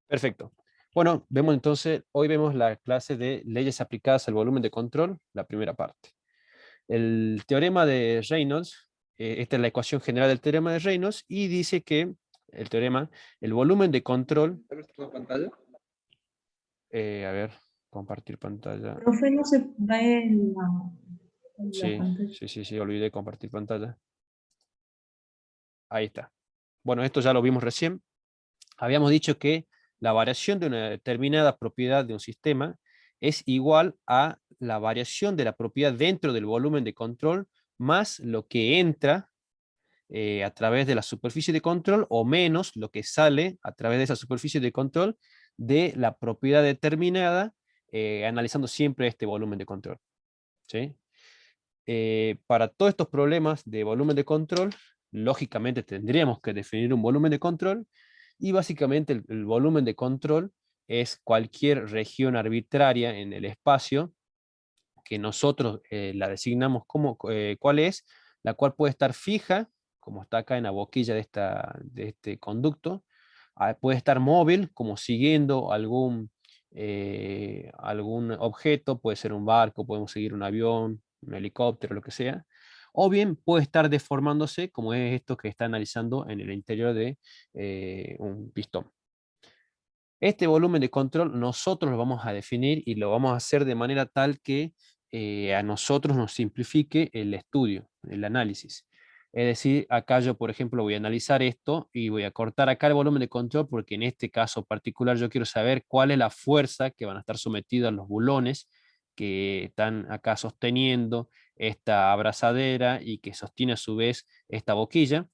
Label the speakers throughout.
Speaker 1: Perfecto. Bueno, vemos entonces, hoy vemos la clase de leyes aplicadas al volumen de control, la primera parte. El teorema de Reynolds, esta es la ecuación general del teorema de Reynolds, y dice que el teorema, el volumen de control,
Speaker 2: ¿Sabes tu pantalla?
Speaker 1: a ver, compartir pantalla.
Speaker 3: Profe, no se ve la
Speaker 1: Sí,
Speaker 3: pantalla.
Speaker 1: sí, olvidé compartir pantalla. Ahí está. Bueno, esto ya lo vimos recién. Habíamos dicho que la variación de una determinada propiedad de un sistema es igual a la variación de la propiedad dentro del volumen de control más lo que entra a través de la superficie de control o menos lo que sale a través de esa superficie de control de la propiedad determinada, analizando siempre este volumen de control. ¿Sí? Para todos estos problemas de volumen de control, lógicamente tendríamos que definir un volumen de control y básicamente el volumen de control es cualquier región arbitraria en el espacio que nosotros la designamos como cuál es, la cual puede estar fija, como está acá en la boquilla de este conducto, puede estar móvil, como siguiendo algún objeto, puede ser un barco, podemos seguir un avión, un helicóptero, lo que sea, o bien puede estar deformándose, como es esto que está analizando en el interior de un pistón. Este volumen de control nosotros lo vamos a definir y lo vamos a hacer de manera tal que a nosotros nos simplifique el estudio, el análisis. Es decir, acá yo, por ejemplo, voy a analizar esto y voy a cortar acá el volumen de control porque en este caso particular yo quiero saber cuál es la fuerza que van a estar sometidos los bulones que están acá sosteniendo esta abrazadera y que sostiene a su vez esta boquilla.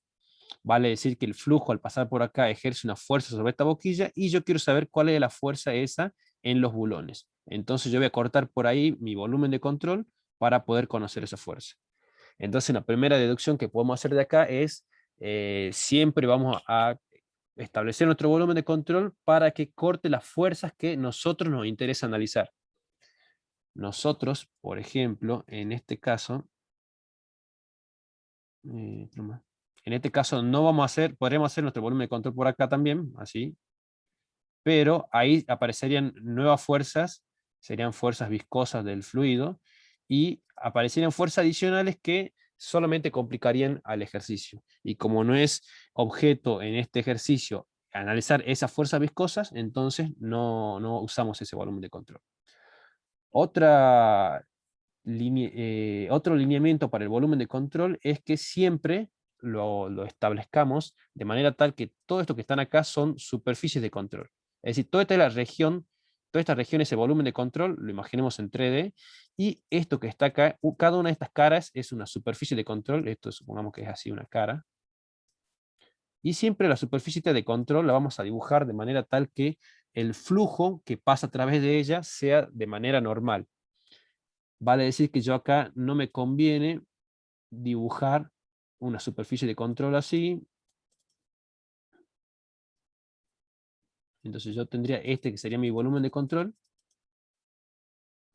Speaker 1: Vale decir que el flujo al pasar por acá ejerce una fuerza sobre esta boquilla y yo quiero saber cuál es la fuerza esa en los bulones. Entonces yo voy a cortar por ahí mi volumen de control para poder conocer esa fuerza. Entonces la primera deducción que podemos hacer de acá es siempre vamos a establecer nuestro volumen de control para que corte las fuerzas que nosotros nos interesa analizar. Nosotros, por ejemplo, en este caso, eh, en este caso no vamos a hacer, podremos hacer nuestro volumen de control por acá también, así, pero ahí aparecerían nuevas fuerzas, serían fuerzas viscosas del fluido, y aparecerían fuerzas adicionales que solamente complicarían al ejercicio. Y como no es objeto en este ejercicio analizar esas fuerzas viscosas, entonces no usamos ese volumen de control. Otra otro lineamiento para el volumen de control es que siempre lo establezcamos de manera tal que todo esto que están acá son superficies de control. Es decir, toda esta región es el volumen de control, lo imaginemos en 3D, y esto que está acá, cada una de estas caras es una superficie de control, esto supongamos que es así una cara, y siempre la superficie de control la vamos a dibujar de manera tal que el flujo que pasa a través de ella sea de manera normal. Vale decir que yo acá no me conviene dibujar una superficie de control así. Entonces yo tendría este que sería mi volumen de control.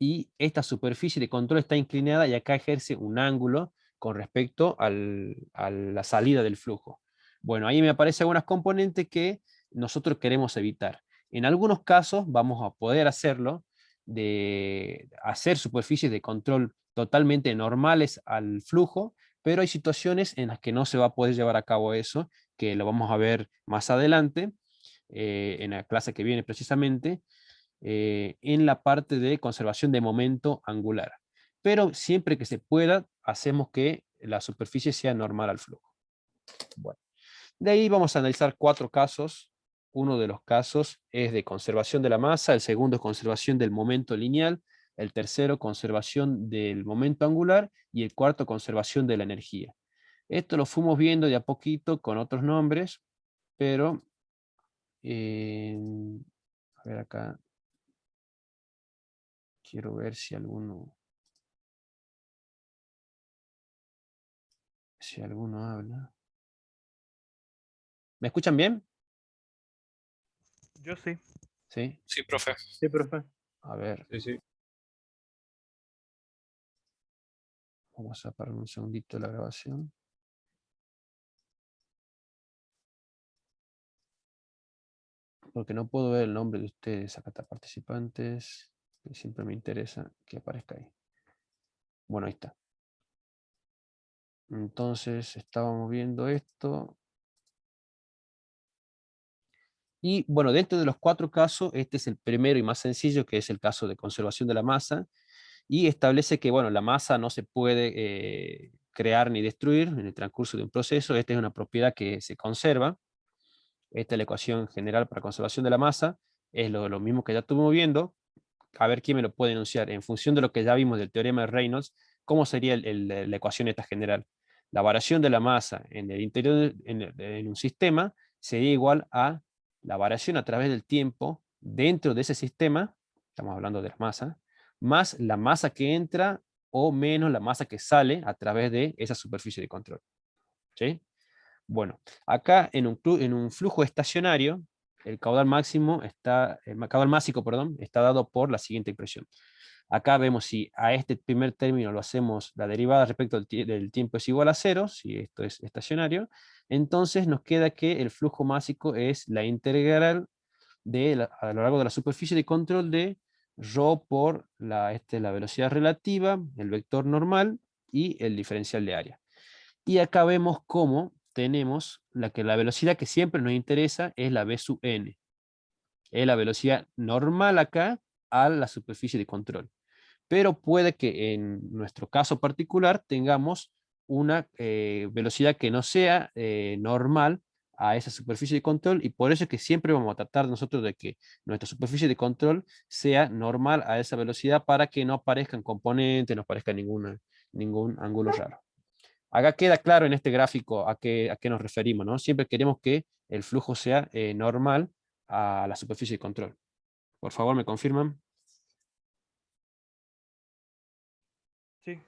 Speaker 1: Y esta superficie de control está inclinada y acá ejerce un ángulo con respecto a la salida del flujo. Bueno, ahí me aparecen algunas componentes que nosotros queremos evitar. En algunos casos vamos a poder hacerlo, de hacer superficies de control totalmente normales al flujo, pero hay situaciones en las que no se va a poder llevar a cabo eso, que lo vamos a ver más adelante, en la clase que viene precisamente, en la parte de conservación de momento angular. Pero siempre que se pueda, hacemos que la superficie sea normal al flujo. Bueno, de ahí vamos a analizar 4 casos. Uno de los casos es de conservación de la masa, el segundo es conservación del momento lineal, el tercero conservación del momento angular y el cuarto conservación de la energía. Esto lo fuimos viendo de a poquito con otros nombres, pero a ver acá, quiero ver si alguno habla. ¿Me escuchan bien?
Speaker 2: Yo sí.
Speaker 1: Sí.
Speaker 4: Sí, profe.
Speaker 2: Sí, profe.
Speaker 1: A ver,
Speaker 4: Sí, sí.
Speaker 1: vamos a parar un segundito la grabación. porque no puedo ver el nombre de ustedes acá, está participantes, que siempre me interesa que aparezca ahí. Bueno, ahí está. Entonces estábamos viendo esto. Y bueno, dentro de los 4 casos, este es el primero y más sencillo, que es el caso de conservación de la masa, y establece que bueno, la masa no se puede crear ni destruir en el transcurso de un proceso. Esta es una propiedad que se conserva. Esta es la ecuación general para conservación de la masa. Es lo mismo que ya estuvimos viendo. A ver quién me lo puede enunciar. En función de lo que ya vimos del teorema de Reynolds, ¿cómo sería la ecuación esta general? La variación de la masa en el interior en un sistema sería igual a la variación a través del tiempo dentro de ese sistema, estamos hablando de la masa, más la masa que entra o menos la masa que sale a través de esa superficie de control. ¿Sí? Bueno, acá en un flujo estacionario, el caudal máximo está, el caudal másico, perdón, está dado por la siguiente expresión. Acá vemos si a este primer término lo hacemos, la derivada respecto del tiempo es igual a 0, si esto es estacionario, entonces nos queda que el flujo másico es la integral a lo largo de la superficie de control de ρ por la velocidad relativa, el vector normal y el diferencial de área. Y acá vemos cómo tenemos la velocidad que siempre nos interesa es la v sub n. Es la velocidad normal acá a la superficie de control. Pero puede que en nuestro caso particular tengamos una velocidad que no sea normal a esa superficie de control, y por eso es que siempre vamos a tratar nosotros de que nuestra superficie de control sea normal a esa velocidad para que no aparezcan componentes, no aparezca ningún ángulo raro. Acá queda claro en este gráfico a qué nos referimos, ¿no? Siempre queremos que el flujo sea normal a la superficie de control. Por favor, ¿me confirman?
Speaker 2: Sí.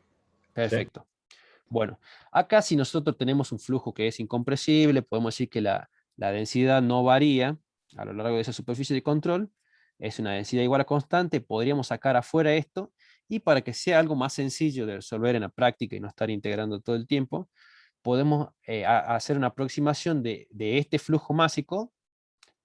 Speaker 1: Perfecto. Bueno, acá si nosotros tenemos un flujo que es incompresible, podemos decir que la densidad no varía a lo largo de esa superficie de control, es una densidad igual a constante, podríamos sacar afuera esto, y para que sea algo más sencillo de resolver en la práctica y no estar integrando todo el tiempo, podemos hacer una aproximación de este flujo másico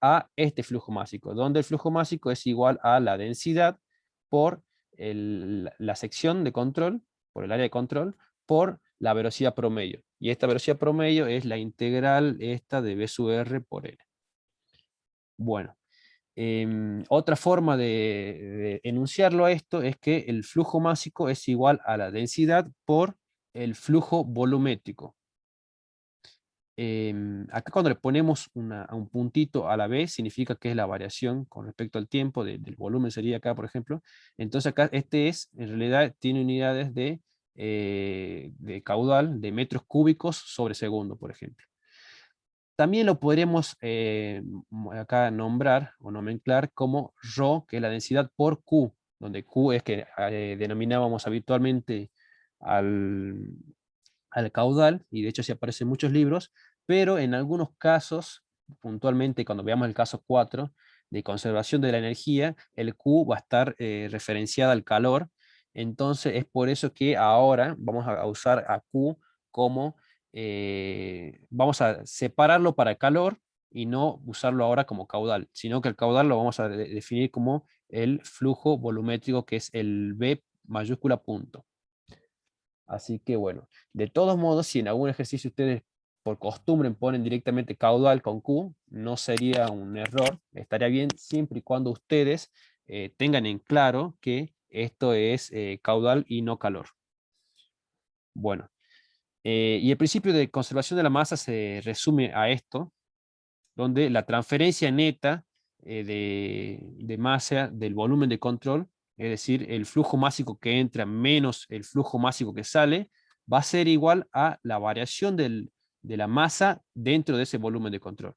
Speaker 1: a este flujo másico, donde el flujo másico es igual a la densidad por la sección de control, por el área de control, por la velocidad promedio. Y esta velocidad promedio es la integral esta de V sub R por L. Bueno, otra forma de enunciarlo a esto es que el flujo másico es igual a la densidad por el flujo volumétrico. Acá cuando le ponemos a un puntito a la B, significa que es la variación con respecto al tiempo del volumen, sería acá, por ejemplo. Entonces acá en realidad tiene unidades de caudal, de metros cúbicos sobre segundo, por ejemplo. También lo podríamos acá nombrar o nomenclar como ρ, que es la densidad por Q, donde Q es que denominábamos habitualmente al, al caudal, y de hecho se aparece en muchos libros, pero en algunos casos, puntualmente cuando veamos el caso 4 de conservación de la energía, el Q va a estar referenciada al calor. Entonces es por eso que ahora vamos a usar a Q como, vamos a separarlo para calor y no usarlo ahora como caudal, sino que el caudal lo vamos a definir como el flujo volumétrico, que es el V mayúscula punto. Así que bueno, de todos modos, si en algún ejercicio ustedes por costumbre ponen directamente caudal con Q, no sería un error, estaría bien siempre y cuando ustedes tengan en claro que esto es caudal y no calor. Bueno, y el principio de conservación de la masa se resume a esto, donde la transferencia neta de masa del volumen de control, es decir, el flujo másico que entra menos el flujo másico que sale, va a ser igual a la variación de la masa dentro de ese volumen de control.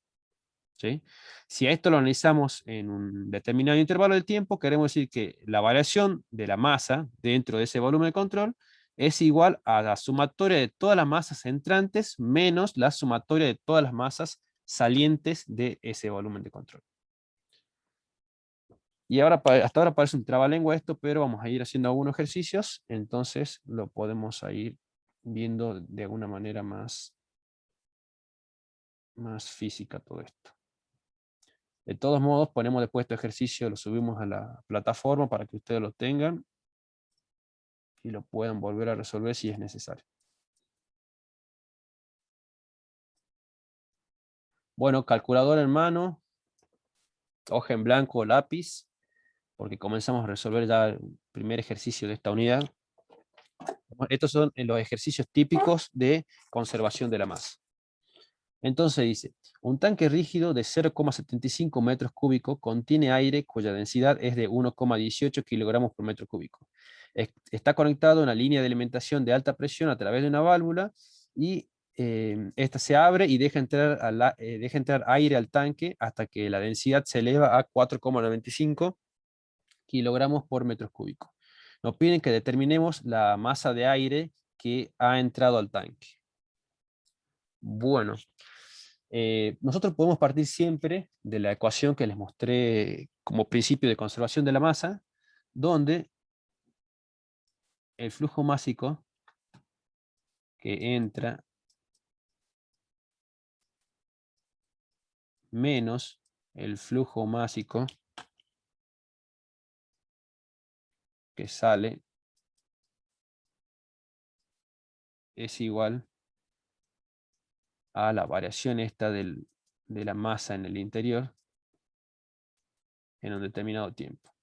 Speaker 1: ¿Sí? Si a esto lo analizamos en un determinado intervalo de tiempo, queremos decir que la variación de la masa dentro de ese volumen de control es igual a la sumatoria de todas las masas entrantes menos la sumatoria de todas las masas salientes de ese volumen de control. Y ahora, hasta ahora parece un trabalengua esto, pero vamos a ir haciendo algunos ejercicios, entonces lo podemos ir viendo de alguna manera más física todo esto. De todos modos, ponemos después este ejercicio, lo subimos a la plataforma para que ustedes lo tengan y lo puedan volver a resolver si es necesario. Bueno, calculadora en mano, hoja en blanco o lápiz, porque comenzamos a resolver ya el primer ejercicio de esta unidad. Estos son los ejercicios típicos de conservación de la masa. Entonces dice, un tanque rígido de 0,75 metros cúbicos contiene aire cuya densidad es de 1,18 kilogramos por metro cúbico. Está conectado a una línea de alimentación de alta presión a través de una válvula y esta se abre y deja entrar aire al tanque hasta que la densidad se eleva a 4,95 kilogramos por metro cúbico. Nos piden que determinemos la masa de aire que ha entrado al tanque. Bueno, nosotros podemos partir siempre de la ecuación que les mostré como principio de conservación de la masa, donde el flujo másico que entra menos el flujo másico que sale es igual a la variación esta de la masa en el interior en un determinado tiempo.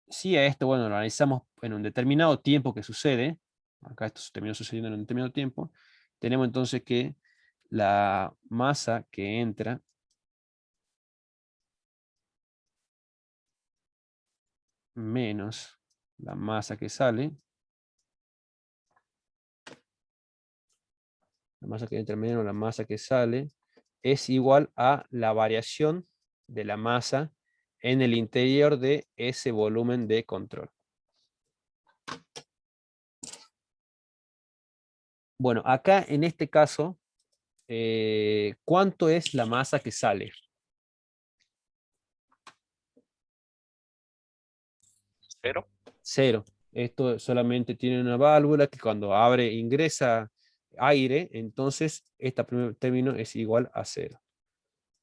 Speaker 1: Si a esto, bueno, lo analizamos en un determinado tiempo que sucede, acá esto terminó sucediendo en un determinado tiempo, tenemos entonces que la masa que entra menos la masa que sale, la masa que entra menos la masa que sale, es igual a la variación de la masa en el interior de ese volumen de control. Bueno, acá en este caso, ¿cuánto es la masa que sale?
Speaker 2: 0.
Speaker 1: 0. Esto solamente tiene una válvula que cuando abre ingresa aire, entonces este primer término es igual a 0.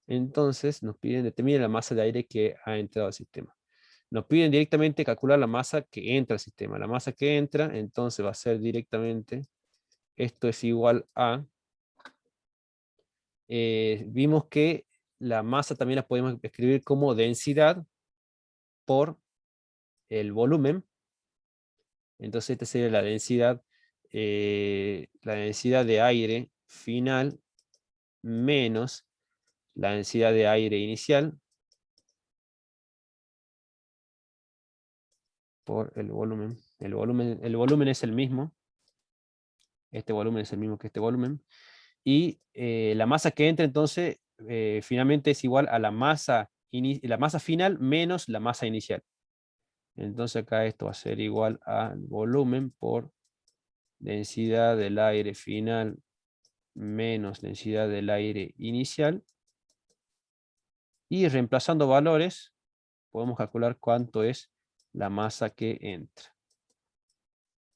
Speaker 1: Entonces nos piden determinar la masa de aire que ha entrado al sistema. Nos piden directamente calcular la masa que entra al sistema. La masa que entra, entonces va a ser directamente, esto es igual a, vimos que la masa también la podemos escribir como densidad por el volumen. Entonces esta sería la densidad de aire final menos la densidad de aire inicial por el volumen. El volumen es el mismo. Este volumen es el mismo que este volumen. Y la masa que entra entonces finalmente es igual a la masa final menos la masa inicial. Entonces acá esto va a ser igual al volumen por densidad del aire final menos densidad del aire inicial. Y reemplazando valores, podemos calcular cuánto es la masa que entra.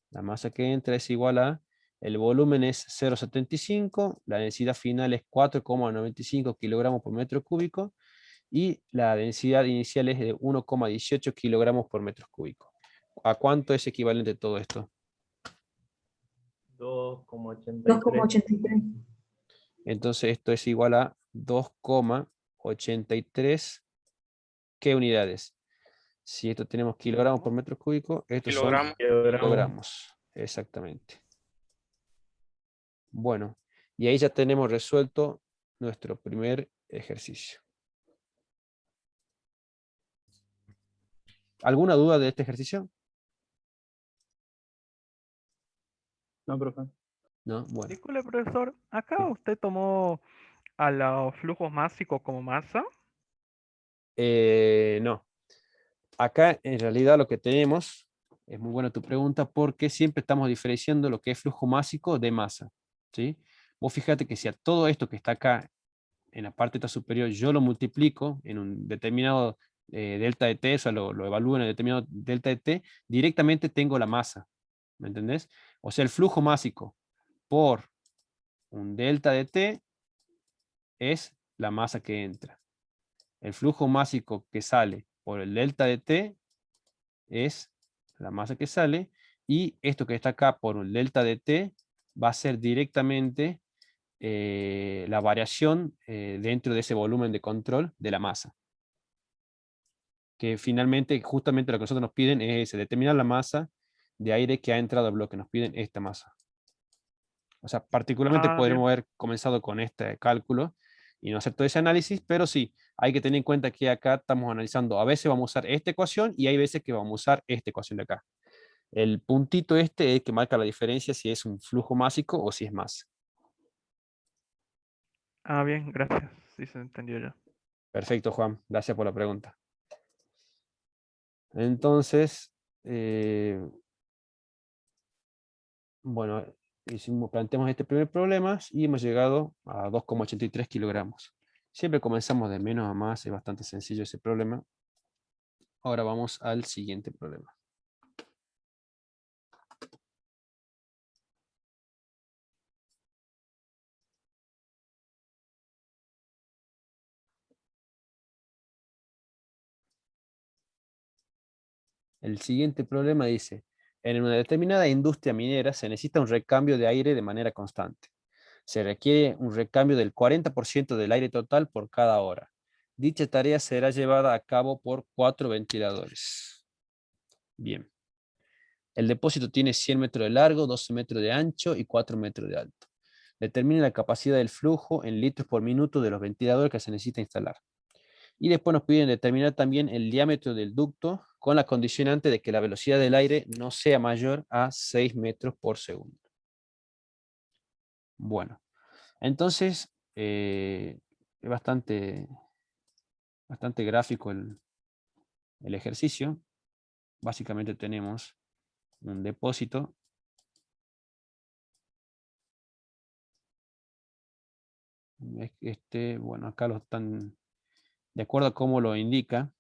Speaker 1: La masa que entra es igual a, el volumen es 0,75, la densidad final es 4,95 kilogramos por metro cúbico, y la densidad inicial es de 1,18 kilogramos por metro cúbico. ¿A cuánto es equivalente todo esto?
Speaker 2: 2,83.
Speaker 3: 2,83.
Speaker 1: Entonces esto es igual a 2,83. ¿Qué unidades? Si esto tenemos kilogramos por metro cúbico, estos son kilogramos. Exactamente. Bueno, y ahí ya tenemos resuelto nuestro primer ejercicio. ¿Alguna duda de este ejercicio?
Speaker 2: No, profe.
Speaker 1: No, bueno.
Speaker 2: Disculpe, profesor. ¿Acá
Speaker 1: Sí.
Speaker 2: usted tomó a los flujos másicos como masa?
Speaker 1: No. Acá en realidad lo que tenemos, es muy buena tu pregunta, porque siempre estamos diferenciando lo que es flujo másico de masa, ¿sí? Vos fíjate que si a todo esto que está acá en la parte esta superior yo lo multiplico en un determinado delta de t, o sea, lo evalúo en el determinado delta de t, directamente tengo la masa, ¿me entendés? O sea, el flujo másico por un delta de t es la masa que entra. El flujo másico que sale por el delta de T es la masa que sale, y esto que está acá por el delta de T va a ser directamente la variación dentro de ese volumen de control de la masa. Que finalmente, justamente lo que nosotros nos piden es determinar la masa de aire que ha entrado al bloque. Nos piden esta masa. O sea, particularmente
Speaker 2: Ah, bien.
Speaker 1: podremos haber comenzado con este cálculo y no hacer todo ese análisis, pero sí, hay que tener en cuenta que acá estamos analizando, a veces vamos a usar esta ecuación y hay veces que vamos a usar esta ecuación de acá. El puntito este es que marca la diferencia si es un flujo másico o si es masa.
Speaker 2: Ah, bien, gracias. Sí se entendió ya.
Speaker 1: Perfecto, Juan. Gracias por la pregunta. Entonces, bueno, planteamos este primer problema y hemos llegado a 2,83 kilogramos. Siempre comenzamos de menos a más, es bastante sencillo ese problema. Ahora vamos al siguiente problema. El siguiente problema dice, en una determinada industria minera se necesita un recambio de aire de manera constante. Se requiere un recambio del 40% del aire total por cada hora. Dicha tarea será llevada a cabo por 4 ventiladores. Bien. El depósito tiene 100 metros de largo, 12 metros de ancho y 4 metros de alto. Determine la capacidad del flujo en litros por minuto de los ventiladores que se necesita instalar. Y después nos piden determinar también el diámetro del ducto con la condicionante de que la velocidad del aire no sea mayor a 6 metros por segundo. Bueno, entonces es bastante gráfico el ejercicio. Básicamente tenemos un depósito. Bueno, acá lo están, de acuerdo a cómo lo indica,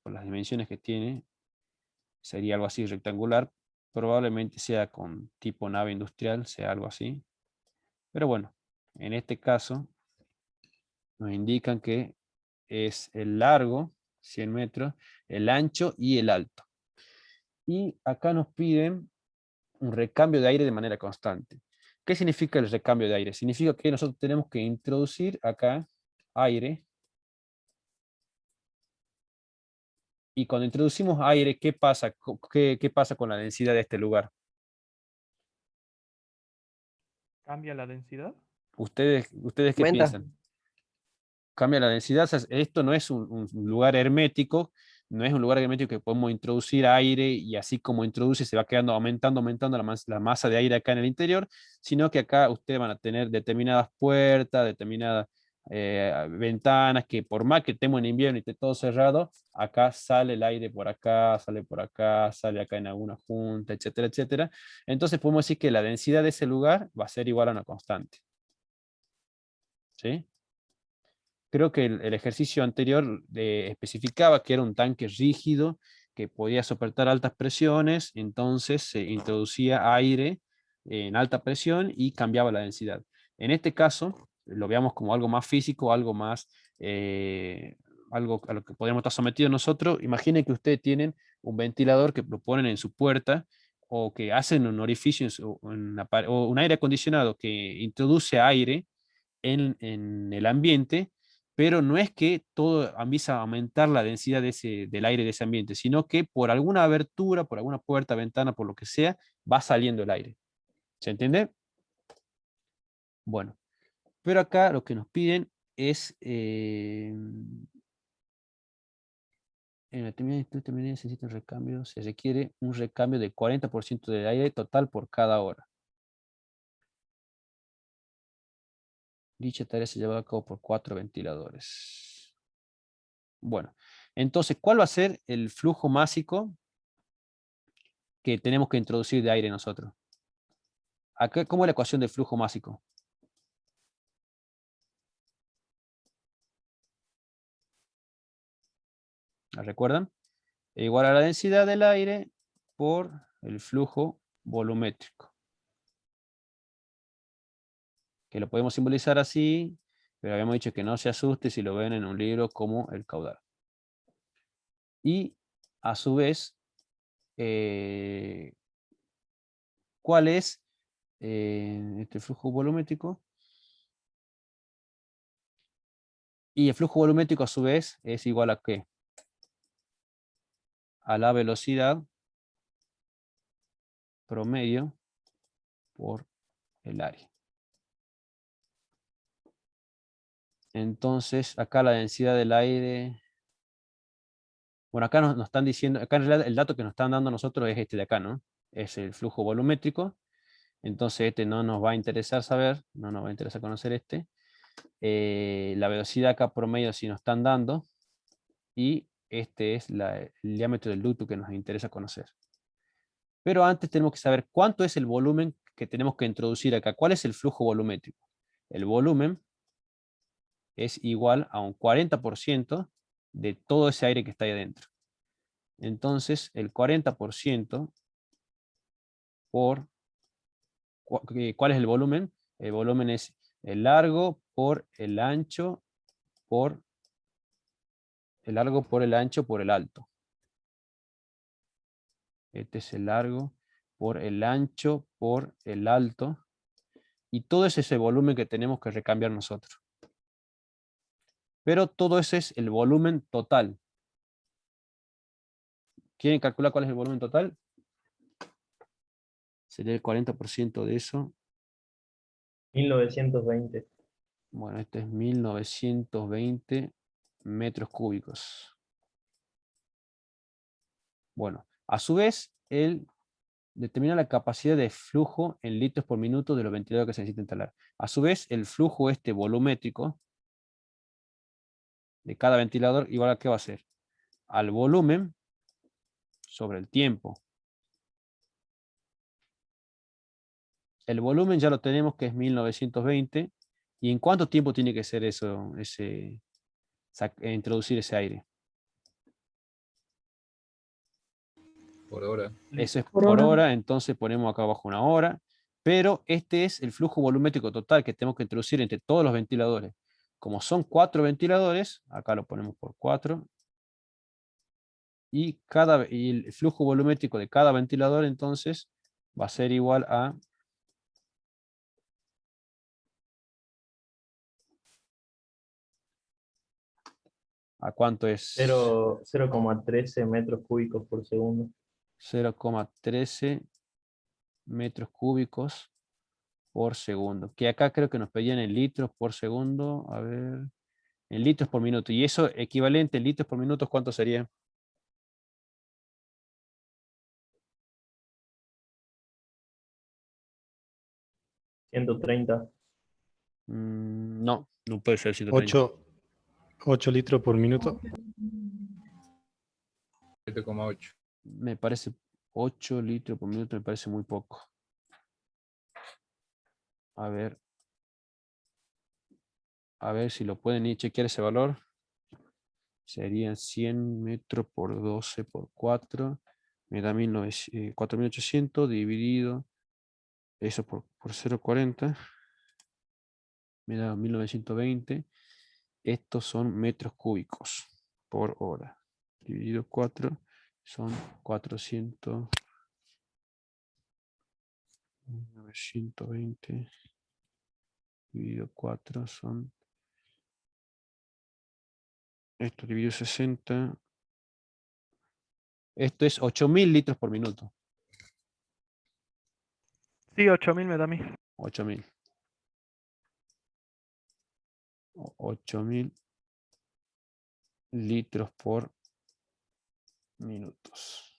Speaker 1: por las dimensiones que tiene, sería algo así rectangular. Probablemente sea con tipo nave industrial, sea algo así. Pero bueno, en este caso nos indican que es el largo, 100 metros, el ancho y el alto. Y acá nos piden un recambio de aire de manera constante. ¿Qué significa el recambio de aire? Significa que nosotros tenemos que introducir acá aire. Y cuando introducimos aire, ¿qué pasa? ¿Qué pasa con la densidad de este lugar?
Speaker 2: ¿Cambia la densidad?
Speaker 1: ¿Ustedes qué
Speaker 4: Aumenta.
Speaker 1: piensan? Cambia la densidad. O sea, esto no es un lugar hermético, no es un lugar hermético que podemos introducir aire y así como introduce se va quedando aumentando la masa de aire acá en el interior, sino que acá ustedes van a tener determinadas puertas, determinadas ventanas, que por más que estemos en invierno y esté todo cerrado, acá sale el aire por acá, sale acá en alguna junta, etcétera, etcétera. Entonces podemos decir que la densidad de ese lugar va a ser igual a una constante. ¿Sí? Creo que el ejercicio anterior especificaba que era un tanque rígido que podía soportar altas presiones, entonces se introducía aire en alta presión y cambiaba la densidad. En este caso, lo veamos como algo más físico, algo más, algo a lo que podríamos estar sometidos nosotros. Imaginen que ustedes tienen un ventilador que lo ponen en su puerta o que hacen un orificio o un aire acondicionado que introduce aire en el ambiente, pero no es que todo empieza a aumentar la densidad del aire de ese ambiente, sino que por alguna abertura, por alguna puerta, ventana, por lo que sea, va saliendo el aire. ¿Se entiende? Bueno, pero acá lo que nos piden es, en la determinada se necesita un recambio, se requiere un recambio del 40% del aire total por cada hora. Dicha tarea se lleva a cabo por 4 ventiladores. Bueno, entonces, ¿cuál va a ser el flujo másico que tenemos que introducir de aire nosotros? Acá, ¿cómo es la ecuación del flujo másico? ¿La recuerdan? Igual a la densidad del aire por el flujo volumétrico. Que lo podemos simbolizar así, Pero habíamos dicho que no se asuste si lo ven en un libro como el caudal. Y a su vez, ¿cuál es este flujo volumétrico? Y el flujo volumétrico a su vez es igual a ¿qué? A la velocidad promedio por el área. Entonces, acá la densidad del aire... Bueno, acá nos están diciendo, acá en realidad el dato que nos están dando a nosotros es este de acá, ¿no? Es el flujo volumétrico. Entonces este no nos va a interesar saber, no nos va a interesar conocer este. La velocidad acá promedio sí nos están dando. Y este es el diámetro del ducto que nos interesa conocer. Pero antes tenemos que saber cuánto es el volumen que tenemos que introducir acá. ¿Cuál es el flujo volumétrico? El volumen es igual a un 40% de todo ese aire que está ahí adentro. Entonces, el 40% por... ¿Cuál es el volumen? El volumen es el largo por el ancho por el largo por el ancho por el alto. Este es el largo por el ancho por el alto. Y todo ese es el volumen que tenemos que recambiar nosotros. Pero todo ese es el volumen total. ¿Quieren calcular cuál es el volumen total? Sería el 40% de eso.
Speaker 4: 1920.
Speaker 1: Bueno, este es 1920 metros cúbicos. Bueno, a su vez, él determina la capacidad de flujo en litros por minuto de los ventiladores que se necesita instalar. A su vez, el flujo volumétrico de cada ventilador, igual a qué va a ser? Al volumen sobre el tiempo. El volumen ya lo tenemos, que es 1920. ¿Y en cuánto tiempo tiene que ser eso, introducir ese aire?
Speaker 5: Por hora.
Speaker 1: Eso es
Speaker 3: Por
Speaker 1: por
Speaker 3: hora.
Speaker 1: hora, entonces ponemos acá abajo una hora. Pero este es el flujo volumétrico total que tenemos que introducir entre todos los ventiladores. Como son 4 ventiladores, acá lo ponemos por 4. Y el flujo volumétrico de cada ventilador entonces va a ser igual a... ¿A cuánto es?
Speaker 4: 0,13 metros cúbicos por segundo.
Speaker 1: 0,13 metros cúbicos por segundo. Que acá creo que nos pedían en litros por segundo. A ver. En litros por minuto. Y eso equivalente en litros por minuto, ¿cuánto sería?
Speaker 4: ¿130?
Speaker 1: No, no puede ser 130.
Speaker 6: 8 litros por minuto.
Speaker 5: 7,8.
Speaker 1: Me parece 8 litros por minuto, me parece muy poco. A ver. A ver si lo pueden ir chequear ese valor. Serían 100 metros por 12 por 4. Me da 4800 dividido eso por 0,40. Me da 1920. Estos son metros cúbicos por hora. Dividido 4 son 400. 1920 dividido 4 son... Esto dividido 60. Esto es 8000 litros por minuto.
Speaker 2: Sí, 8000 me da a mí.
Speaker 1: 8000. 8000 litros por minutos.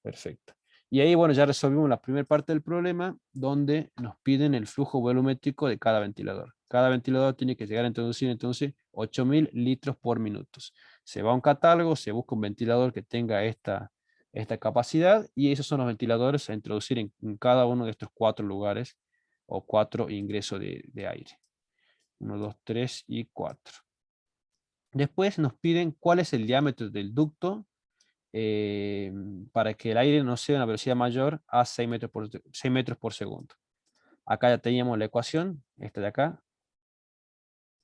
Speaker 1: Perfecto. Y ahí, bueno, ya resolvimos la primera parte del problema, donde nos piden el flujo volumétrico de cada ventilador. Cada ventilador tiene que llegar a introducir entonces 8000 litros por minuto. Se va a un catálogo, se busca un ventilador que tenga esta capacidad, y esos son los ventiladores a introducir en cada uno de estos 4 lugares o 4 ingresos de aire. 1, 2, 3 y 4. Después nos piden cuál es el diámetro del ducto para que el aire no sea a una velocidad mayor a 6 metros por segundo. Acá ya teníamos la ecuación, esta de acá.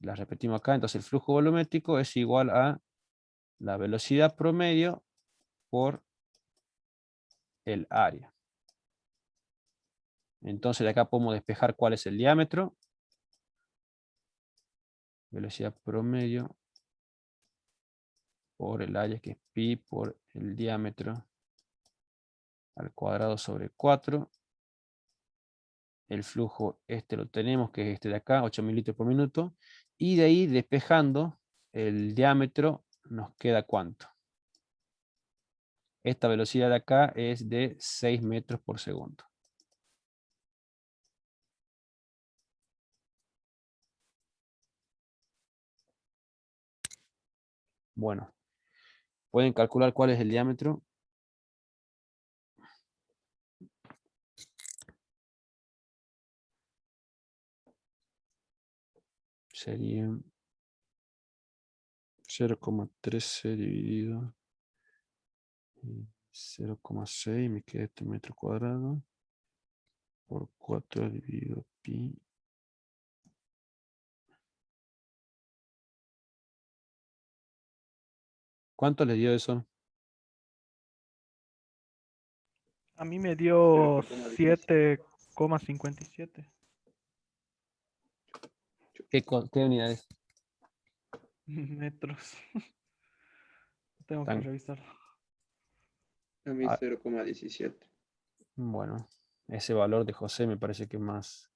Speaker 1: las repetimos acá. Entonces el flujo volumétrico es igual a la velocidad promedio por el área. Entonces de acá podemos despejar cuál es el diámetro. Velocidad promedio por el área, que es pi por el diámetro al cuadrado sobre 4. El flujo este lo tenemos, que es este de acá, 8.000 litros por minuto. Y de ahí despejando el diámetro nos queda ¿cuánto? Esta velocidad de acá es de 6 metros por segundo. Bueno, ¿pueden calcular cuál es el diámetro? Sería 0,13 dividido 0,6, me queda este metro cuadrado, por 4 dividido pi. ¿Cuánto le dio eso?
Speaker 2: A mí me dio 7,57
Speaker 1: ¿Qué unidades?
Speaker 2: metros. Tengo que
Speaker 1: Tan-
Speaker 2: revisarlo.
Speaker 7: A mí
Speaker 1: Ah.
Speaker 7: 0,17.
Speaker 1: Bueno, ese valor de José me parece que es más,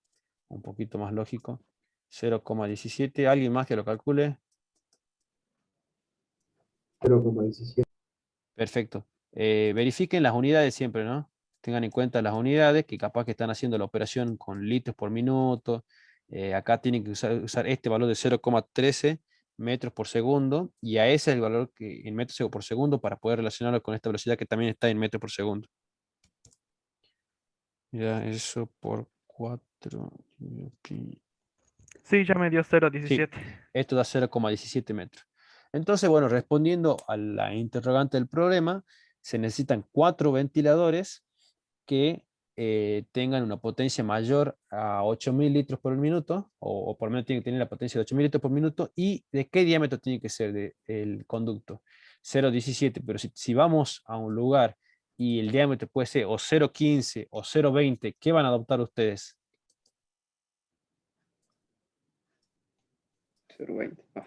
Speaker 1: un poquito más lógico. 0,17. ¿Alguien más que lo calcule?
Speaker 7: 0,17.
Speaker 1: Perfecto. Verifiquen las unidades siempre, ¿no? Tengan en cuenta las unidades, que capaz que están haciendo la operación con litros por minuto. Acá tienen que usar este valor de 0,13 metros por segundo, y a ese es el valor que en metros por segundo para poder relacionarlo con esta velocidad que también está en metros por segundo. Ya, eso por 4.
Speaker 2: Sí, ya me dio 0,17.
Speaker 1: Esto da 0,17 metros. Entonces, bueno, respondiendo a la interrogante del problema, se necesitan 4 ventiladores que tengan una potencia mayor a 8.000 litros por minuto, o por lo menos tienen que tener la potencia de 8.000 litros por minuto. ¿Y de qué diámetro tiene que ser el conducto? 0,17, pero si vamos a un lugar y el diámetro puede ser o 0,15 o 0,20, ¿qué van a adoptar ustedes?
Speaker 7: 0,20. Ah,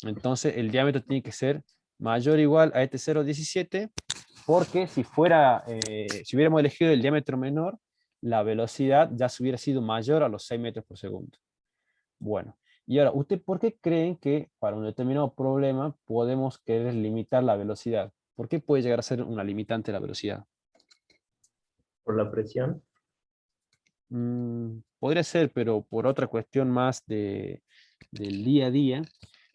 Speaker 1: Entonces el diámetro tiene que ser mayor o igual a este 0,17, porque si hubiéramos elegido el diámetro menor, la velocidad ya se hubiera sido mayor a los 6 metros por segundo. Bueno, y ahora, ¿usted por qué creen que para un determinado problema podemos querer limitar la velocidad? ¿Por qué puede llegar a ser una limitante la velocidad?
Speaker 4: Por la presión.
Speaker 1: Podría ser, pero por otra cuestión más del día a día.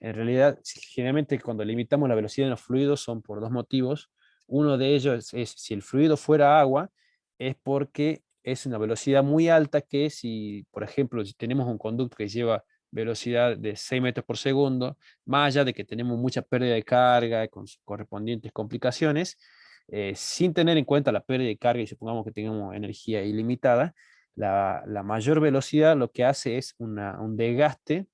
Speaker 1: En realidad, generalmente cuando limitamos la velocidad de los fluidos son por dos motivos. Uno de ellos es si el fluido fuera agua, es porque es una velocidad muy alta que si, por ejemplo, si tenemos un conducto que lleva velocidad de 6 metros por segundo, más allá de que tenemos mucha pérdida de carga con sus correspondientes complicaciones, sin tener en cuenta la pérdida de carga y supongamos que tengamos energía ilimitada, la mayor velocidad lo que hace es un desgaste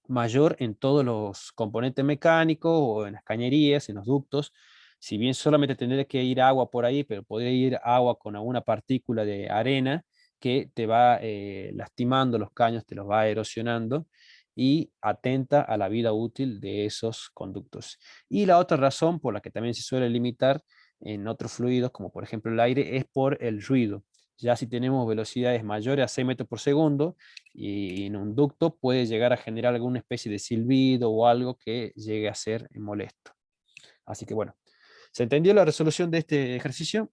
Speaker 1: mayor en todos los componentes mecánicos o en las cañerías, en los ductos. Si bien solamente tendría que ir agua por ahí, pero podría ir agua con alguna partícula de arena que te va lastimando los caños, te los va erosionando y atenta a la vida útil de esos conductos. Y la otra razón por la que también se suele limitar en otros fluidos, como por ejemplo el aire, es por el ruido. Ya si tenemos velocidades mayores a 6 metros por segundo, y en un ducto puede llegar a generar alguna especie de silbido o algo que llegue a ser molesto. Así que bueno, ¿se entendió la resolución de este ejercicio?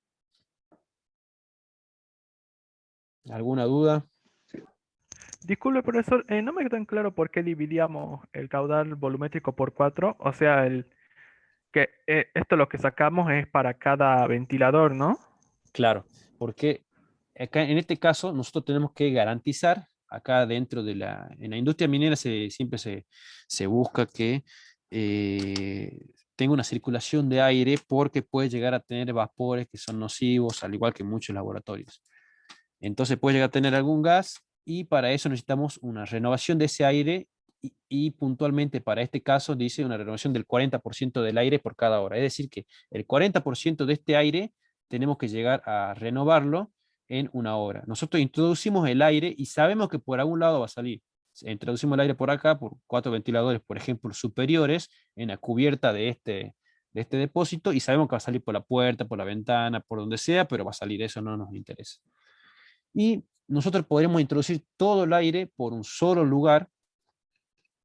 Speaker 1: ¿Alguna duda?
Speaker 2: Disculpe, profesor, no me quedó en claro por qué dividíamos el caudal volumétrico por 4. O sea, que esto lo que sacamos es para cada ventilador, ¿no?
Speaker 1: Claro, porque acá en este caso nosotros tenemos que garantizar, acá dentro en la industria minera siempre se busca que tenga una circulación de aire, porque puede llegar a tener vapores que son nocivos, al igual que muchos laboratorios. Entonces puede llegar a tener algún gas y para eso necesitamos una renovación de ese aire y puntualmente para este caso dice una renovación del 40% del aire por cada hora. Es decir que el 40% de este aire tenemos que llegar a renovarlo en una hora. Nosotros introducimos el aire y sabemos que por algún lado va a salir. Introducimos el aire por acá, por 4 ventiladores, por ejemplo, superiores en la cubierta de este depósito y sabemos que va a salir por la puerta, por la ventana, por donde sea, pero va a salir, eso no nos interesa. Y nosotros podremos introducir todo el aire por un solo lugar,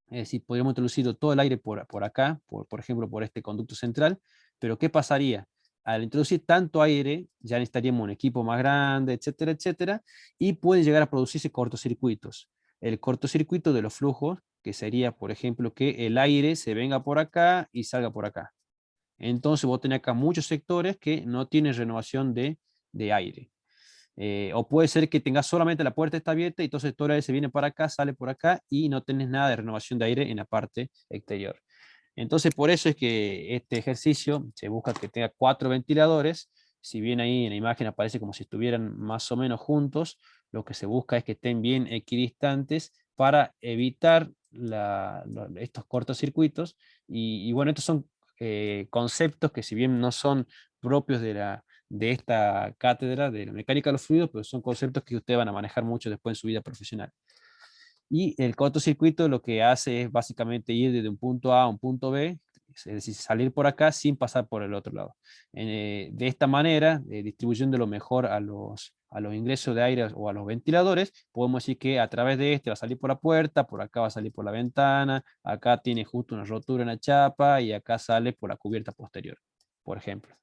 Speaker 1: es decir, podríamos introducir todo el aire por acá, por ejemplo, por este conducto central, pero ¿qué pasaría? Al introducir tanto aire, ya necesitaríamos un equipo más grande, etcétera, etcétera, y pueden llegar a producirse cortocircuitos. El cortocircuito de los flujos, que sería, por ejemplo, que el aire se venga por acá y salga por acá. Entonces vos tenés acá muchos sectores que no tienen renovación de aire. O puede ser que tengas solamente la puerta está abierta y entonces todo el aire se viene para acá, sale por acá y no tenés nada de renovación de aire en la parte exterior. Entonces por eso es que este ejercicio se busca que tenga 4 ventiladores. Si bien ahí en la imagen aparece como si estuvieran más o menos juntos, lo que se busca es que estén bien equidistantes para evitar estos cortocircuitos. Y bueno, estos son conceptos que si bien no son propios de esta cátedra de la mecánica de los fluidos, pero son conceptos que ustedes van a manejar mucho después en su vida profesional. Y el cortocircuito lo que hace es básicamente ir desde un punto A a un punto B, es decir, salir por acá sin pasar por el otro lado. De esta manera, distribuyendo lo mejor a los ingresos de aire o a los ventiladores, podemos decir que a través de este va a salir por la puerta, por acá va a salir por la ventana, acá tiene justo una rotura en la chapa y acá sale por la cubierta posterior, por ejemplo.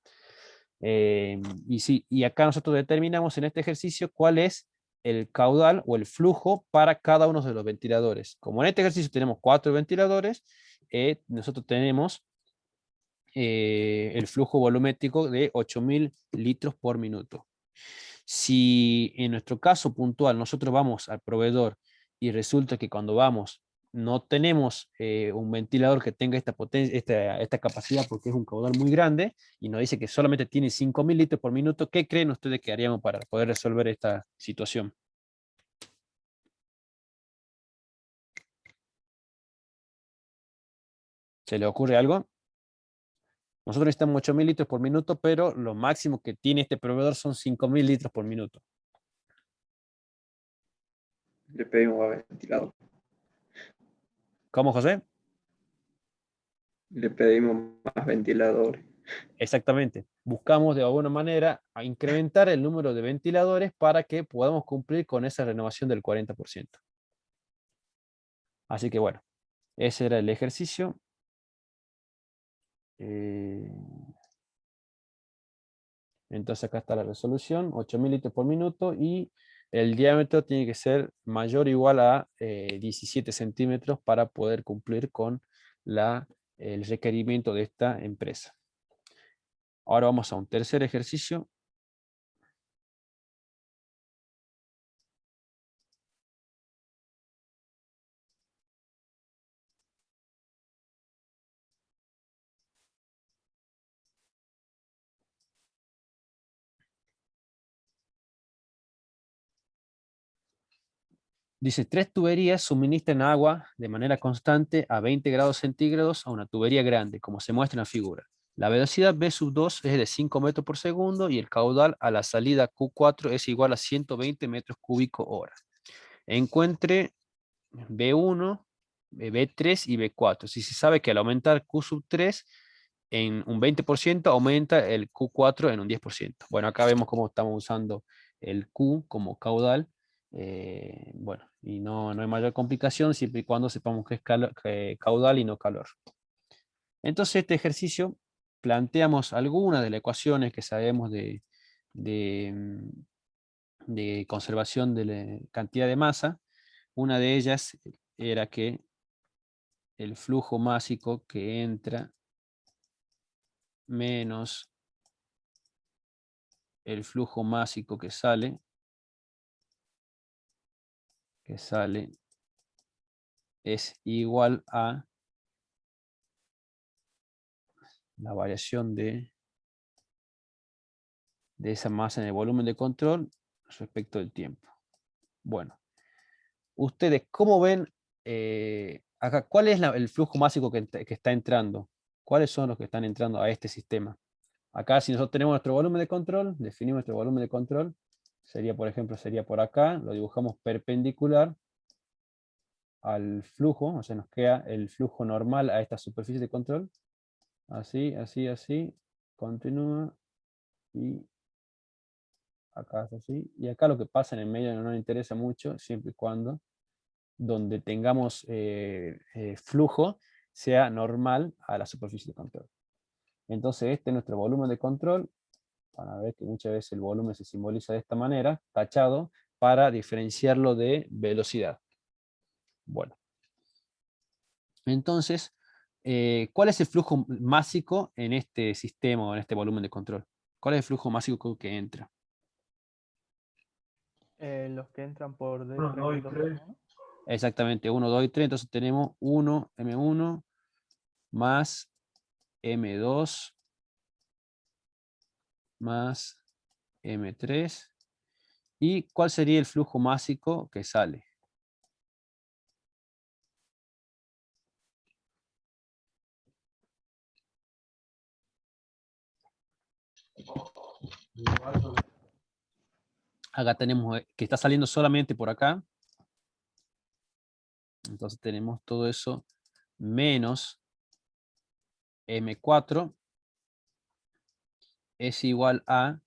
Speaker 1: Y acá nosotros determinamos en este ejercicio cuál es el caudal o el flujo para cada uno de los ventiladores. Como en este ejercicio tenemos 4 ventiladores, nosotros tenemos el flujo volumétrico de 8.000 litros por minuto. Si en nuestro caso puntual nosotros vamos al proveedor y resulta que cuando vamos no tenemos un ventilador que tenga esta potencia, esta capacidad porque es un caudal muy grande y nos dice que solamente tiene 5.000 litros por minuto, ¿qué creen ustedes que haríamos para poder resolver esta situación? ¿Se le ocurre algo? Nosotros necesitamos 8.000 litros por minuto, pero lo máximo que tiene este proveedor son 5.000 litros por minuto.
Speaker 7: Le pedimos más ventilador.
Speaker 1: ¿Cómo, José?
Speaker 7: Le pedimos más ventiladores.
Speaker 1: Exactamente. Buscamos de alguna manera a incrementar el número de ventiladores para que podamos cumplir con esa renovación del 40%. Así que bueno, ese era el ejercicio. Entonces acá está la resolución, 8.000 litros por minuto y el diámetro tiene que ser mayor o igual a 17 centímetros para poder cumplir con el requerimiento de esta empresa. Ahora vamos a un tercer ejercicio. Dice, 3 tuberías suministran agua de manera constante a 20 grados centígrados a una tubería grande, como se muestra en la figura. La velocidad V sub 2 es de 5 metros por segundo y el caudal a la salida Q4 es igual a 120 metros cúbicos hora. Encuentre B1, B3 y B4. Si se sabe que al aumentar Q sub 3 en un 20%, aumenta el Q4 en un 10%. Bueno, acá vemos cómo estamos usando el Q como caudal. Bueno, y no hay mayor complicación siempre y cuando sepamos que es caudal y no calor. Entonces este ejercicio planteamos algunas de las ecuaciones que sabemos de conservación de la cantidad de masa. Una de ellas era que el flujo másico que entra menos el flujo másico que sale es igual a la variación de esa masa en el volumen de control respecto del tiempo. Bueno, ustedes, ¿cómo ven acá? ¿Cuál es el flujo másico que está entrando? ¿Cuáles son los que están entrando a este sistema? Acá, si nosotros tenemos nuestro volumen de control, definimos nuestro volumen de control, sería, por ejemplo, sería por acá, lo dibujamos perpendicular al flujo, o sea, nos queda el flujo normal a esta superficie de control. Así, así, así, continúa, y acá es así. Y acá lo que pasa en el medio no nos interesa mucho, siempre y cuando donde tengamos flujo sea normal a la superficie de control. Entonces este es nuestro volumen de control. Van a ver que muchas veces el volumen se simboliza de esta manera, tachado, para diferenciarlo de velocidad. Bueno. Entonces, ¿cuál es el flujo másico en este sistema o en este volumen de control? ¿Cuál es el flujo másico que entra?
Speaker 2: Los que entran por D3
Speaker 6: 1, 2
Speaker 2: y
Speaker 6: y
Speaker 2: 2
Speaker 6: 3.
Speaker 1: Exactamente, 1, 2 y 3. Entonces tenemos 1, M1, más M2, más M3. ¿Y cuál sería el flujo másico que sale? Acá tenemos que está saliendo solamente por acá. Entonces tenemos todo eso menos M4 es igual a...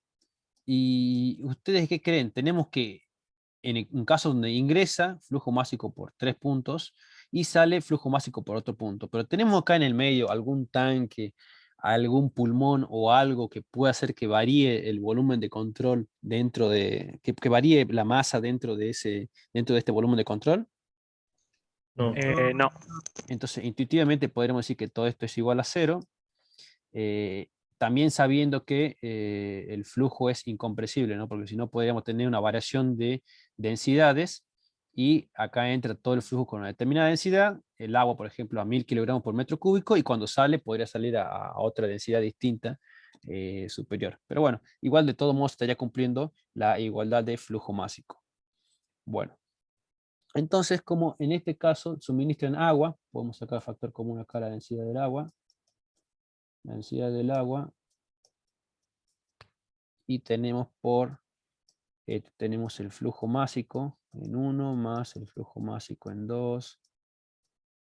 Speaker 1: ¿Y ustedes qué creen? Tenemos que, en un caso donde ingresa flujo másico por 3 puntos y sale flujo másico por otro punto. Pero tenemos acá en el medio algún tanque, algún pulmón o algo que pueda hacer que varíe el volumen de control dentro de... que varíe la masa dentro de este volumen de control.
Speaker 4: No.
Speaker 2: No.
Speaker 1: Entonces, intuitivamente podremos decir que todo esto es igual a 0. También sabiendo que el flujo es incompresible, ¿no? Porque si no podríamos tener una variación de densidades y acá entra todo el flujo con una determinada densidad, el agua, por ejemplo, a 1000 kilogramos por metro cúbico, y cuando sale podría salir a otra densidad distinta superior. Pero bueno, igual de todos modos estaría cumpliendo la igualdad de flujo másico. Bueno. Entonces, como en este caso suministran agua, podemos sacar factor común acá a la densidad del agua. La densidad del agua. Y tenemos tenemos el flujo másico en 1, más el flujo másico en 2,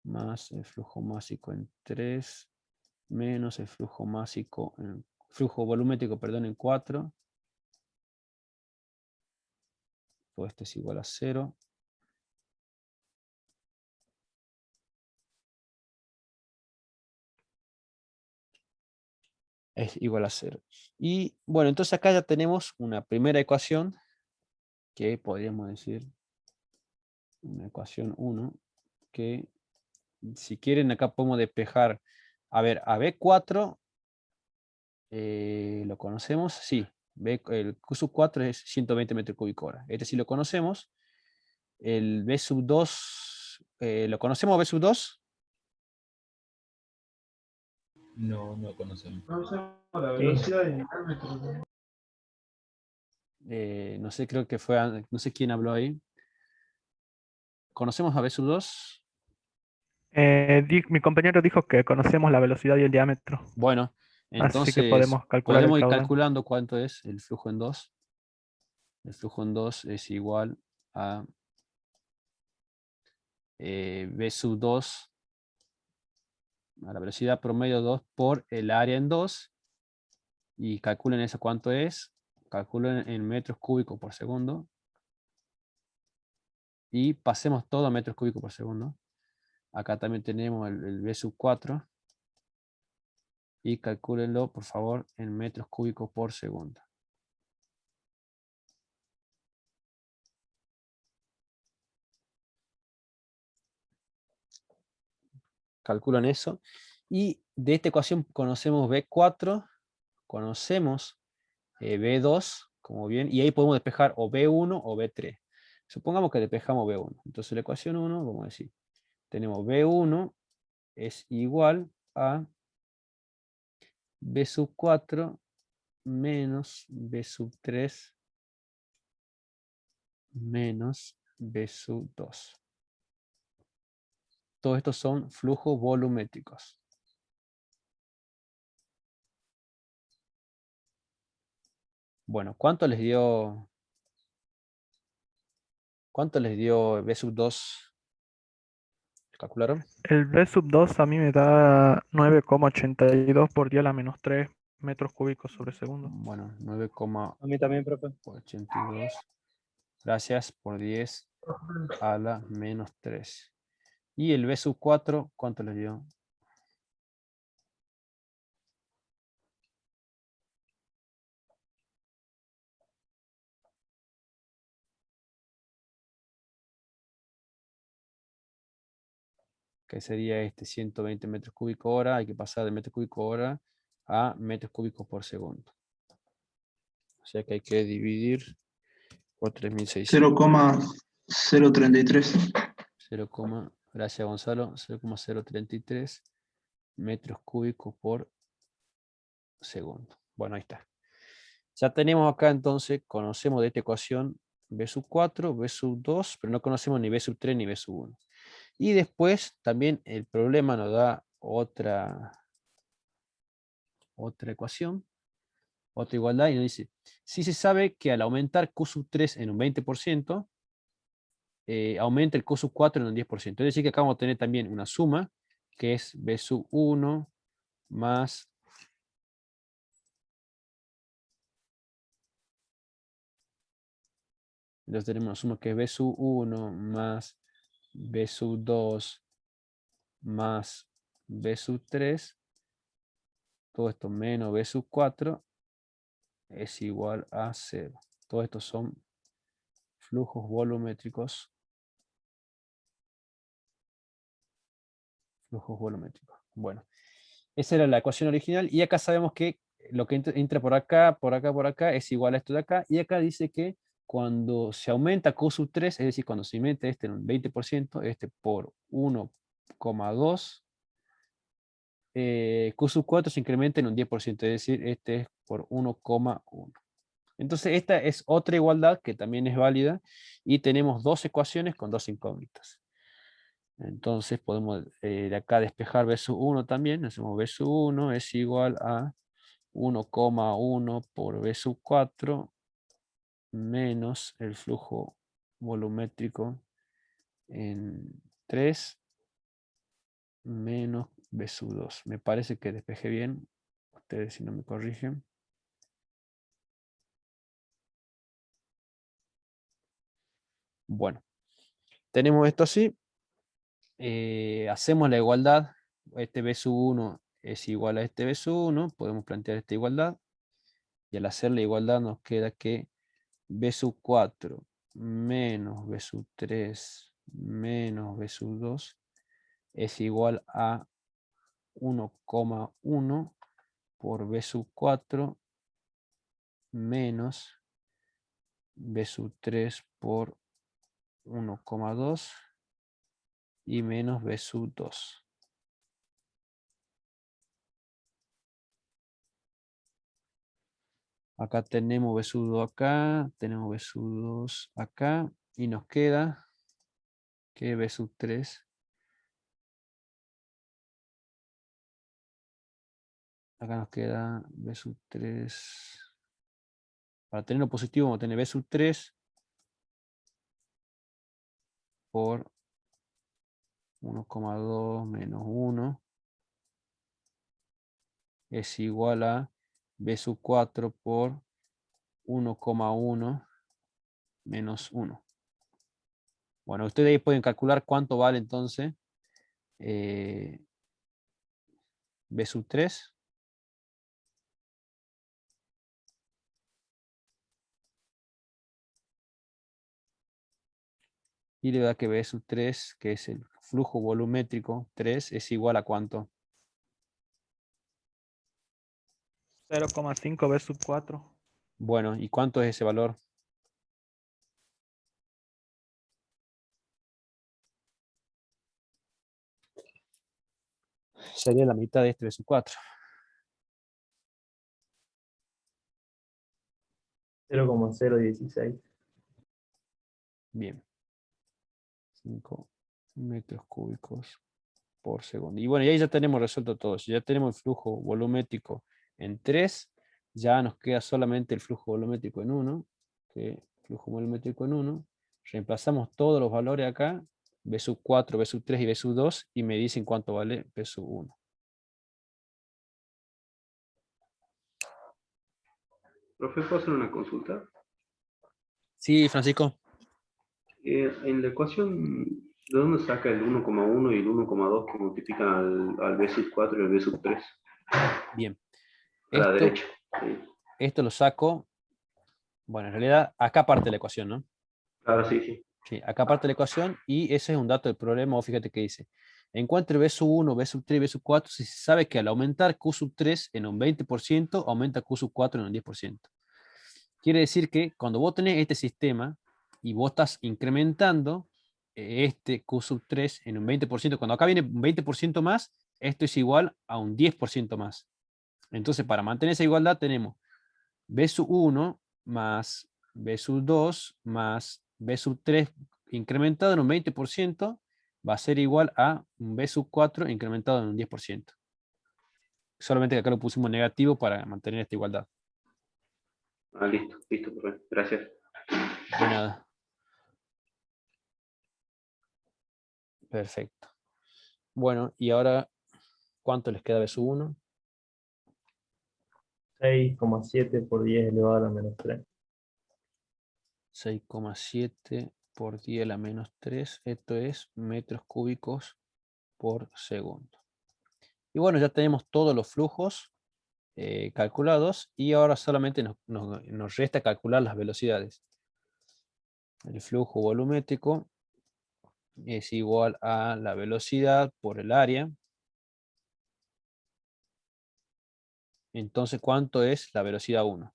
Speaker 1: más el flujo másico en 3, menos el flujo másico flujo volumétrico, perdón, en 4. Todo esto es igual a 0. Es igual a 0. Y bueno, entonces acá ya tenemos una primera ecuación que podríamos decir una ecuación 1 que si quieren acá podemos despejar. A ver, a B4 ¿lo conocemos? Sí. El Q sub 4 es 120 metros cúbicos hora. Este sí lo conocemos. El B sub 2, ¿lo conocemos B sub 2?
Speaker 5: No, no conocemos.
Speaker 6: No sabemos la velocidad de diámetro.
Speaker 1: No sé, creo que fue, no sé quién habló ahí. ¿Conocemos a B sub 2?
Speaker 2: Mi compañero dijo que conocemos la velocidad y el diámetro,
Speaker 1: Bueno,
Speaker 2: así que
Speaker 1: entonces
Speaker 2: podemos calcular el
Speaker 1: podemos ir
Speaker 2: caudal.
Speaker 1: calculando cuánto es el flujo en 2. El flujo en 2 es igual a B sub 2 a la velocidad promedio 2 por el área en 2. Y calculen eso cuánto es. Calculen en metros cúbicos por segundo. Y pasemos todo a metros cúbicos por segundo. Acá también tenemos el B sub 4. Y calcúlenlo, por favor, en metros cúbicos por segundo. Calculan eso. Y de esta ecuación conocemos B4, conocemos B2, como bien, y ahí podemos despejar o B1 o B3. Supongamos que despejamos B1. Entonces la ecuación 1, vamos a decir, tenemos B1 es igual a B sub 4 menos B sub 3 menos B sub 2. Todos estos son flujos volumétricos. Bueno, ¿cuánto les dio B sub 2? ¿Calcularon?
Speaker 2: El B sub 2 a mí me da 9,82 por 10 a la menos 3 metros cúbicos sobre segundo.
Speaker 1: Bueno,
Speaker 8: A mí también, profe.
Speaker 1: 9,82. Gracias por 10 a la menos 3. Y el B sub 4, ¿cuánto les dio? Que sería 120 metros cúbicos hora. Hay que pasar de metros cúbicos hora a metros cúbicos por segundo. O sea que hay que dividir por 3600.
Speaker 9: 0,033.
Speaker 1: Gracias Gonzalo, 0,033 metros cúbicos por segundo. Bueno, ahí está. Ya tenemos acá entonces, conocemos de esta ecuación B sub 4, B sub 2, pero no conocemos ni B sub 3 ni B sub 1. Y después también el problema nos da otra ecuación, otra igualdad, y nos dice, si se sabe que al aumentar Q sub 3 en un 20%, aumenta el Q sub 4 en un 10%. Es decir, que acá vamos a tener también una suma, que es B sub 1 más entonces tenemos una suma que es B sub 1 más B sub 2 más B sub 3. Todo esto menos B sub 4 es igual a 0. Todos estos son flujos volumétricos. Flujos volumétricos. Bueno, esa era la ecuación original. Y acá sabemos que lo que entra por acá, por acá, por acá, es igual a esto de acá. Y acá dice que cuando se aumenta Q sub 3, es decir, cuando se aumenta este en un 20%, este por 1,2, Q sub 4 se incrementa en un 10%, es decir, este es por 1,1. Entonces esta es otra igualdad que también es válida y tenemos dos ecuaciones con dos incógnitas. Entonces podemos de acá despejar B sub 1 también. Hacemos B sub 1 es igual a 1,1 por B sub 4 menos el flujo volumétrico en 3 menos B sub 2. Me parece que despejé bien. Ustedes si no me corrigen. Bueno, tenemos esto así. Hacemos la igualdad. Este B sub 1 es igual a este B sub 1. Podemos plantear esta igualdad. Y al hacer la igualdad nos queda que B sub 4 menos B sub 3 menos B sub 2 es igual a 1,1 por B sub 4 menos B sub 3 por 1,2 y menos B sub 2. Acá tenemos B sub 2 acá, tenemos B sub 2 acá, y nos queda que B sub 3. Acá nos queda B sub 3. Para tenerlo positivo vamos a tener B sub 3 por 1,2 menos 1 es igual a B sub 4 por 1,1 menos 1. Bueno, ustedes ahí pueden calcular cuánto vale entonces B sub 3. Y le da que B sub 3, que es el flujo volumétrico 3, es igual a ¿cuánto?
Speaker 2: 0,5 B sub 4.
Speaker 1: Bueno, ¿y cuánto es ese valor? Sería la mitad de este B sub 4.
Speaker 4: 0,016.
Speaker 1: Bien. 5 metros cúbicos por segundo. Y bueno, y ahí ya tenemos resuelto todo. Si ya tenemos el flujo volumétrico en 3, ya nos queda solamente el flujo volumétrico en 1. Flujo volumétrico en 1. Reemplazamos todos los valores acá. B sub 4, B sub 3 y B sub 2. Y me dicen cuánto vale B sub 1.
Speaker 10: Profe, ¿puedo hacer una consulta?
Speaker 1: Sí, Francisco.
Speaker 10: En la ecuación, ¿de dónde saca el 1,1 y el 1,2 que multiplican al B sub 4 y al B sub 3?
Speaker 1: Bien.
Speaker 10: A la derecha. Sí.
Speaker 1: Esto lo saco. Bueno, en realidad acá parte la ecuación, ¿no?
Speaker 10: Claro, sí, sí.
Speaker 1: Sí, acá parte la ecuación y ese es un dato del problema. Fíjate que dice, encuentre B sub 1, B sub 3 y B sub 4 si se sabe que al aumentar Q sub 3 en un 20%, aumenta Q sub 4 en un 10%. Quiere decir que cuando vos tenés este sistema y vos estás incrementando este Q sub 3 en un 20%, cuando acá viene un 20% más, esto es igual a un 10% más. Entonces, para mantener esa igualdad tenemos B sub 1 más B sub 2 más B sub 3 incrementado en un 20% va a ser igual a un B sub 4 incrementado en un 10%. Solamente que acá lo pusimos negativo para mantener esta igualdad.
Speaker 10: Ah, listo, listo, profe. Gracias.
Speaker 1: De nada. Perfecto. Bueno, y ahora, ¿cuánto les queda B sub 1?
Speaker 4: 6,7 por 10 elevado a la menos 3.
Speaker 1: 6,7 por 10 a la menos 3. Esto es metros cúbicos por segundo. Y bueno, ya tenemos todos los flujos calculados y ahora solamente nos resta calcular las velocidades. El flujo volumétrico es igual a la velocidad por el área. Entonces, ¿cuánto es la velocidad 1?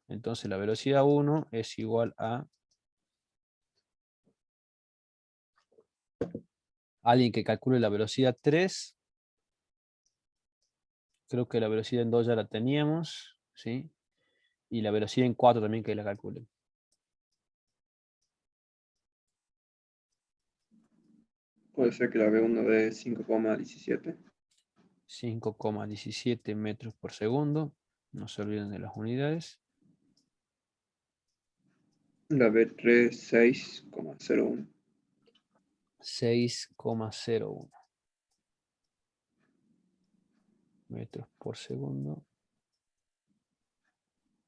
Speaker 1: Entonces, la velocidad 1 es igual a alguien que calcule la velocidad 3. Creo que la velocidad en 2 ya la teníamos, ¿sí? Y la velocidad en 4 también que la calculen.
Speaker 7: Puede ser que la B1 dé 5,17.
Speaker 1: 5,17 metros por segundo. No se olviden de las unidades.
Speaker 7: La B3, 6,01.
Speaker 1: 6,01 metros por segundo.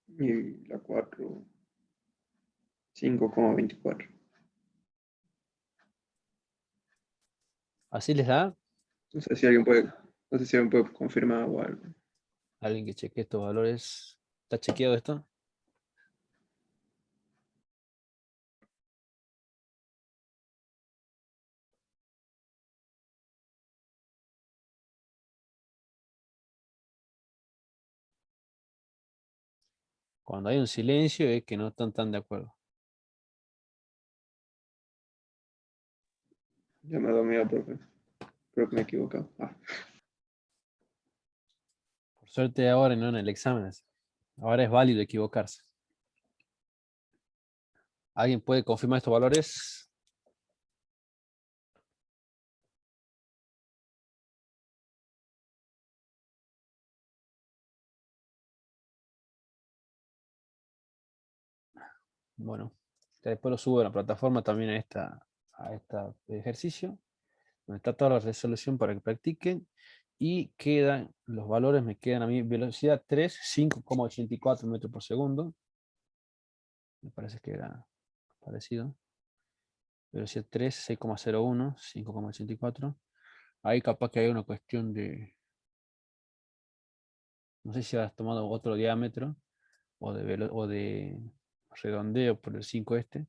Speaker 7: Y la 4, 5,24.
Speaker 1: ¿Así les da?
Speaker 7: No sé si alguien puede confirmar o algo.
Speaker 1: Alguien que cheque estos valores. ¿Está chequeado esto? Cuando hay un silencio es que no están tan de acuerdo.
Speaker 7: Ya me ha dado miedo, profe. Creo que me he equivocado.
Speaker 1: Por suerte ahora no en el examen. Ahora es válido equivocarse. ¿Alguien puede confirmar estos valores? Bueno, después lo subo a la plataforma también a este ejercicio, donde está toda la resolución para que practiquen. Y quedan, los valores me quedan a mí, velocidad 3, 5,84 metros por segundo. Me parece que era parecido. Velocidad 3, 6,01, 5,84. Ahí capaz que hay una cuestión de, no sé si has tomado otro diámetro o de redondeo por el 5 este.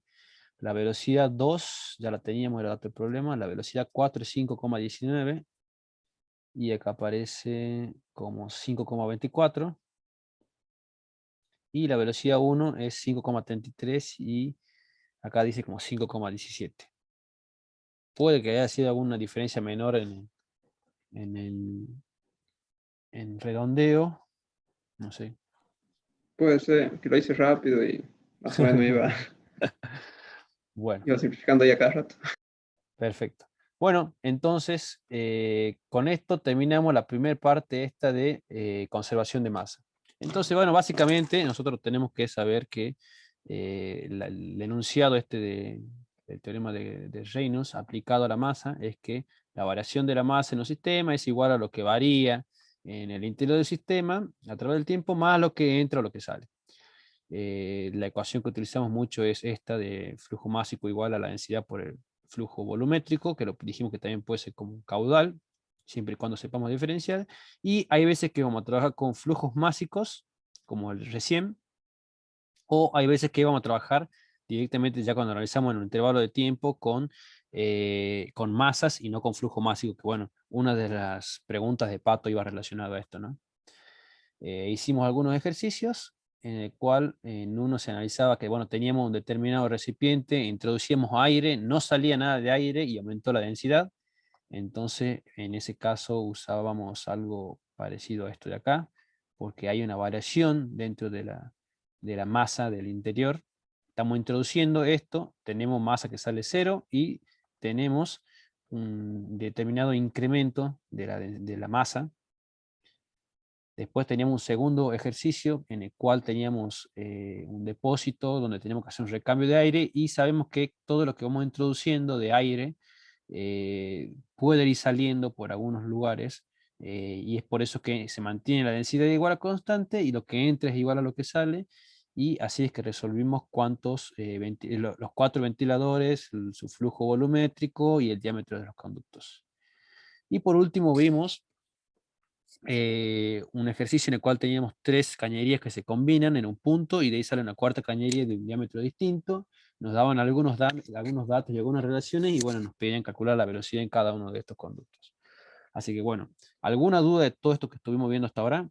Speaker 1: La velocidad 2 ya la teníamos, era otro problema. La velocidad 4 es 5,19 y acá aparece como 5,24. Y la velocidad 1 es 5,33 y acá dice como 5,17. Puede que haya sido alguna diferencia menor en redondeo, no sé.
Speaker 7: Puede ser que lo hice rápido y más o menos iba
Speaker 1: Bueno,
Speaker 7: simplificando ya cada rato.
Speaker 1: Perfecto. Bueno, entonces, con esto terminamos la primera parte esta de conservación de masa. Entonces, bueno, básicamente nosotros tenemos que saber que el enunciado este del teorema de Reynolds aplicado a la masa es que la variación de la masa en un sistema es igual a lo que varía en el interior del sistema a través del tiempo más lo que entra o lo que sale. La ecuación que utilizamos mucho es esta de flujo másico igual a la densidad por el flujo volumétrico, que lo dijimos que también puede ser como un caudal, siempre y cuando sepamos diferenciar. Y hay veces que vamos a trabajar con flujos másicos, como el recién, o hay veces que vamos a trabajar directamente ya cuando analizamos en un intervalo de tiempo con masas y no con flujo másico, que bueno, una de las preguntas de Pato iba relacionado a esto, ¿no? Hicimos algunos ejercicios en el cual en uno se analizaba que bueno, teníamos un determinado recipiente, introducíamos aire, no salía nada de aire y aumentó la densidad. Entonces, en ese caso usábamos algo parecido a esto de acá, porque hay una variación dentro de la masa del interior. Estamos introduciendo esto, tenemos masa que sale cero y tenemos un determinado incremento de la masa. Después teníamos un segundo ejercicio en el cual teníamos un depósito donde teníamos que hacer un recambio de aire y sabemos que todo lo que vamos introduciendo de aire puede ir saliendo por algunos lugares y es por eso que se mantiene la densidad igual a constante y lo que entra es igual a lo que sale y así es que resolvimos cuántos, los 4 ventiladores, su flujo volumétrico y el diámetro de los conductos. Y por último vimos un ejercicio en el cual teníamos 3 cañerías que se combinan en un punto y de ahí sale una cuarta cañería de un diámetro distinto. Nos daban algunos datos y algunas relaciones y bueno, nos pedían calcular la velocidad en cada uno de estos conductos. Así que bueno, ¿alguna duda de todo esto que estuvimos viendo hasta ahora?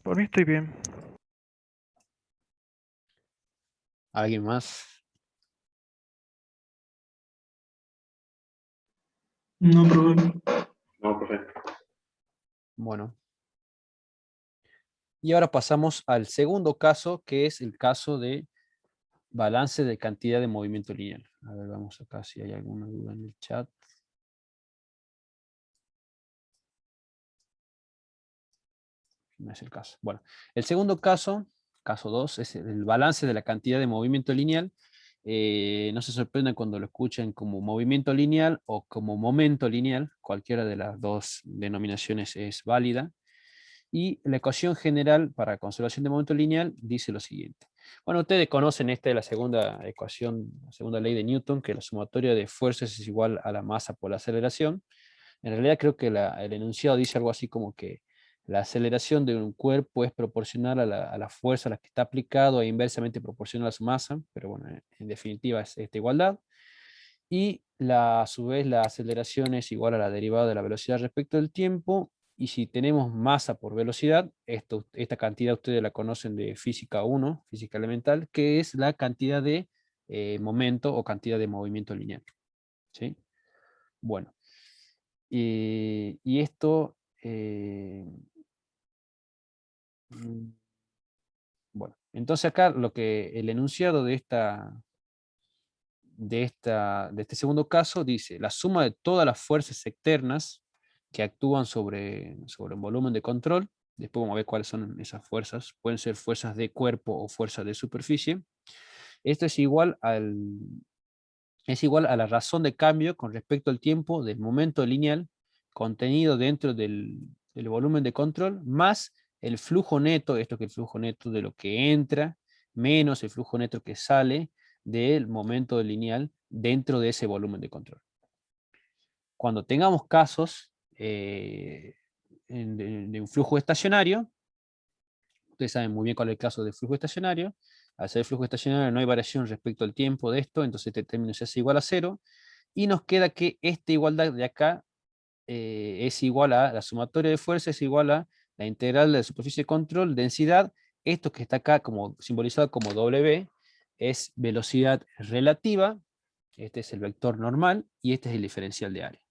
Speaker 2: Por mí estoy bien.
Speaker 1: ¿Alguien más?
Speaker 9: No, profe.
Speaker 10: No, profe.
Speaker 1: Bueno. Y ahora pasamos al segundo caso, que es el caso de balance de cantidad de movimiento lineal. A ver, vamos acá si hay alguna duda en el chat. No es el caso. Bueno, el segundo caso, caso 2, es el balance de la cantidad de movimiento lineal. No se sorprendan cuando lo escuchen como movimiento lineal o como momento lineal. Cualquiera de las dos denominaciones es válida. Y la ecuación general para conservación de momento lineal dice lo siguiente. Bueno, ustedes conocen esta de la segunda ecuación, la segunda ley de Newton, que la sumatoria de fuerzas es igual a la masa por la aceleración. En realidad creo que el enunciado dice algo así como que la aceleración de un cuerpo es proporcional a la fuerza a la que está aplicado e inversamente proporcional a su masa, pero bueno, en definitiva es esta igualdad. Y a su vez la aceleración es igual a la derivada de la velocidad respecto del tiempo, y si tenemos masa por velocidad, esta cantidad ustedes la conocen de física 1, física elemental, que es la cantidad de momento o cantidad de movimiento lineal. ¿Sí? Bueno, y esto, bueno, entonces acá el enunciado de este segundo caso dice, la suma de todas las fuerzas externas que actúan sobre un volumen de control, después vamos a ver cuáles son esas fuerzas, pueden ser fuerzas de cuerpo o fuerzas de superficie, esto es igual a la razón de cambio con respecto al tiempo del momento lineal contenido dentro del volumen de control, más el flujo neto, esto que es el flujo neto de lo que entra, menos el flujo neto que sale del momento lineal dentro de ese volumen de control. Cuando tengamos casos de un flujo estacionario, ustedes saben muy bien cuál es el caso del flujo estacionario. Al ser flujo estacionario no hay variación respecto al tiempo de esto, entonces este término se hace igual a 0, y nos queda que esta igualdad de acá es igual a la sumatoria de fuerzas, es igual a la integral de la superficie de control, densidad, esto que está acá como simbolizado como W, es velocidad relativa, este es el vector normal, y este es el diferencial de área.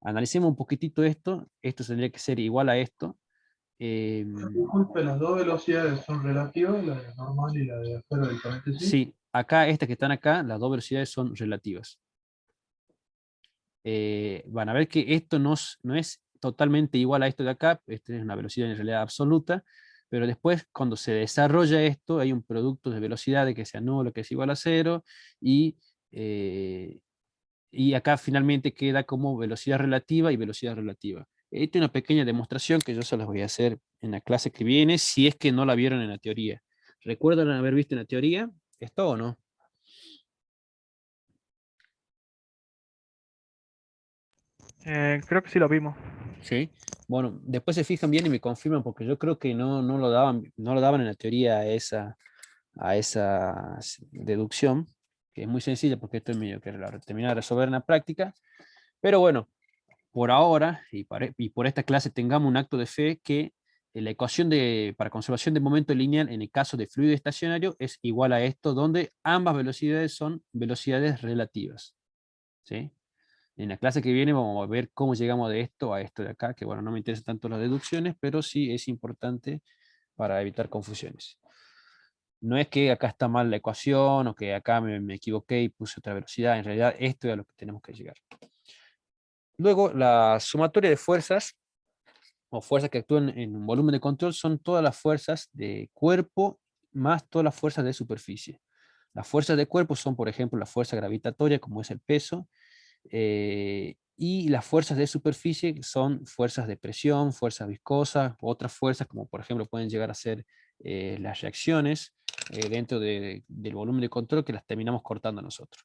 Speaker 1: Analicemos un poquitito esto tendría que ser igual a esto,
Speaker 6: Disculpe, las dos velocidades son relativas, la de normal y la de afuera del paréntesis.
Speaker 1: Sí, acá, estas que están acá, las dos velocidades son relativas. Van a ver que esto no es totalmente igual a esto de acá, esta es una velocidad en realidad absoluta, pero después cuando se desarrolla esto, hay un producto de velocidades que se anula, que es igual a cero, y acá finalmente queda como velocidad relativa y velocidad relativa. Esta es una pequeña demostración que yo se las voy a hacer en la clase que viene, si es que no la vieron en la teoría. ¿Recuerdan haber visto en la teoría esto o no?
Speaker 2: Creo que sí lo vimos.
Speaker 1: Sí. Bueno, después se fijan bien y me confirman porque yo creo que no lo daban en la teoría a esa deducción, que es muy sencilla porque esto es medio que terminar de resolver en la práctica. Pero bueno, por ahora y por esta clase tengamos un acto de fe que la ecuación para conservación de momento lineal en el caso de fluido estacionario es igual a esto, donde ambas velocidades son velocidades relativas. ¿Sí? En la clase que viene vamos a ver cómo llegamos de esto a esto de acá, que bueno, no me interesan tanto las deducciones, pero sí es importante para evitar confusiones. No es que acá está mal la ecuación o que acá me equivoqué y puse otra velocidad, en realidad esto es a lo que tenemos que llegar. Luego, la sumatoria de fuerzas o fuerzas que actúan en un volumen de control son todas las fuerzas de cuerpo más todas las fuerzas de superficie. Las fuerzas de cuerpo son, por ejemplo, la fuerza gravitatoria, como es el peso, y las fuerzas de superficie son fuerzas de presión, fuerzas viscosas, otras fuerzas, como por ejemplo pueden llegar a ser las reacciones dentro del volumen de control que las terminamos cortando nosotros.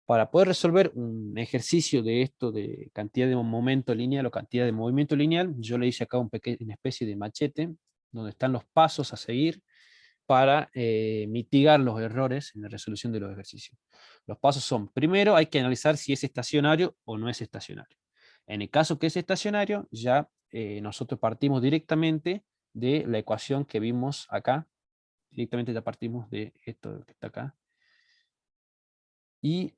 Speaker 1: Para poder resolver un ejercicio de esto de cantidad de momento lineal o cantidad de movimiento lineal, yo le hice acá una especie de machete donde están los pasos a seguir para mitigar los errores en la resolución de los ejercicios. Los pasos son, primero hay que analizar si es estacionario o no es estacionario. En el caso que es estacionario, ya nosotros partimos directamente de la ecuación que vimos acá, directamente ya partimos de esto que está acá, y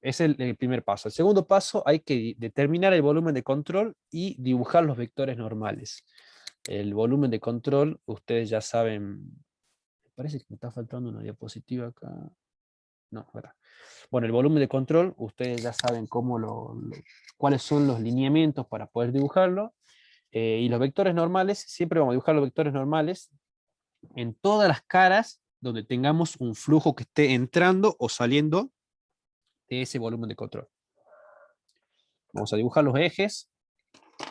Speaker 1: es el primer paso. El segundo paso, hay que determinar el volumen de control y dibujar los vectores normales. El volumen de control, ustedes ya saben, me parece que me está faltando una diapositiva acá. No, ¿verdad? Bueno, el volumen de control, ustedes ya saben cuáles son los lineamientos para poder dibujarlo. Y los vectores normales, siempre vamos a dibujar los vectores normales en todas las caras donde tengamos un flujo que esté entrando o saliendo de ese volumen de control. Vamos a dibujar los ejes.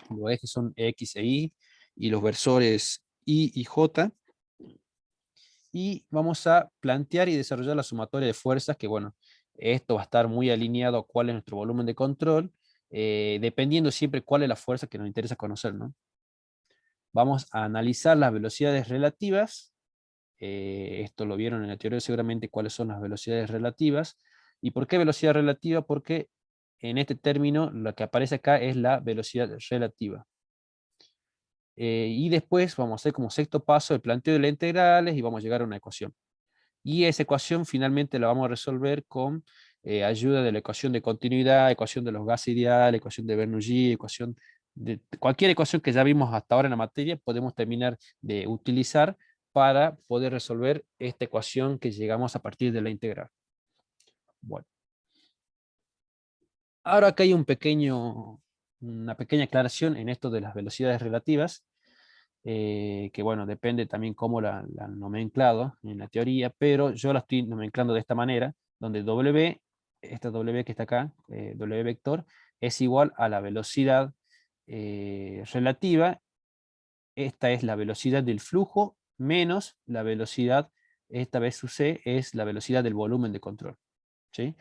Speaker 1: Los ejes son X e Y, y los versores Y y J. Y vamos a plantear y desarrollar la sumatoria de fuerzas, que bueno, esto va a estar muy alineado a cuál es nuestro volumen de control, dependiendo siempre cuál es la fuerza que nos interesa conocer, ¿no? Vamos a analizar las velocidades relativas. Esto lo vieron en la teoría seguramente cuáles son las velocidades relativas. ¿Y por qué velocidad relativa? Porque en este término lo que aparece acá es la velocidad relativa. Y después vamos a hacer como sexto paso el planteo de las integrales y vamos a llegar a una ecuación. Y esa ecuación finalmente la vamos a resolver con ayuda de la ecuación de continuidad, ecuación de los gases ideales, ecuación de Bernoulli, ecuación de cualquier ecuación que ya vimos hasta ahora en la materia, podemos terminar de utilizar para poder resolver esta ecuación que llegamos a partir de la integral. Bueno. Ahora acá hay una pequeña aclaración en esto de las velocidades relativas, que bueno, depende también cómo la han nomenclado en la teoría, pero yo la estoy nomenclando de esta manera, donde W, esta W que está acá, W vector, es igual a la velocidad relativa. Esta es la velocidad del flujo menos la velocidad, esta vez su C, es la velocidad del volumen de control. ¿Sí?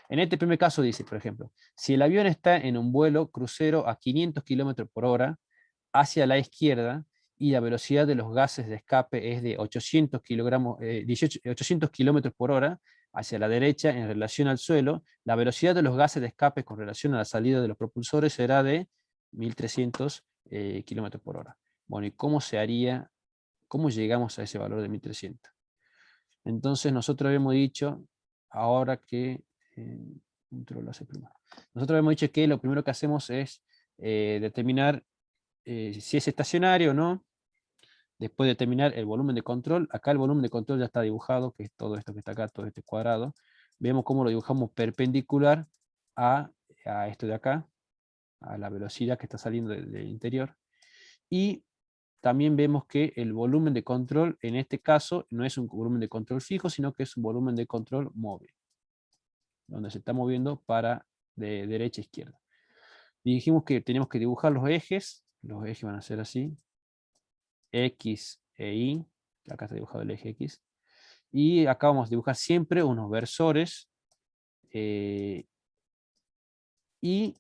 Speaker 1: En este primer caso dice, por ejemplo, si el avión está en un vuelo crucero a 500 km por hora hacia la izquierda y la velocidad de los gases de escape es de 800 km por hora hacia la derecha en relación al suelo, la velocidad de los gases de escape con relación a la salida de los propulsores será de 1300 km por hora. Bueno, ¿y cómo se haría? ¿Cómo llegamos a ese valor de 1300? Entonces nosotros habíamos dicho, ahora que... nosotros habíamos dicho que lo primero que hacemos es determinar si es estacionario o no. Después de determinar el volumen de control, acá el volumen de control ya está dibujado, que es todo esto que está acá, todo este cuadrado. Vemos cómo lo dibujamos perpendicular a esto de acá, a la velocidad que está saliendo del interior. Y también vemos que el volumen de control, en este caso, no es un volumen de control fijo, sino que es un volumen de control móvil, donde se está moviendo de derecha a izquierda. Y dijimos que tenemos que dibujar los ejes van a ser así, X e Y, acá está dibujado el eje X, y acá vamos a dibujar siempre unos versores, Y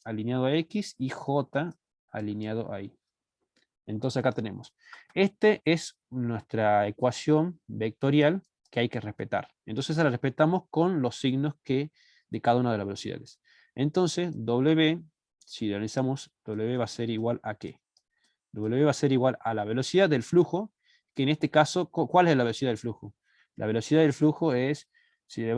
Speaker 1: alineado a X y J alineado a Y. Entonces acá tenemos, este es nuestra ecuación vectorial que hay que respetar. Entonces la respetamos con los signos de cada una de las velocidades. Entonces W, si realizamos, W va a ser igual a ¿qué? W va a ser igual a la velocidad del flujo, que en este caso, ¿cuál es la velocidad del flujo? La velocidad del flujo es, si la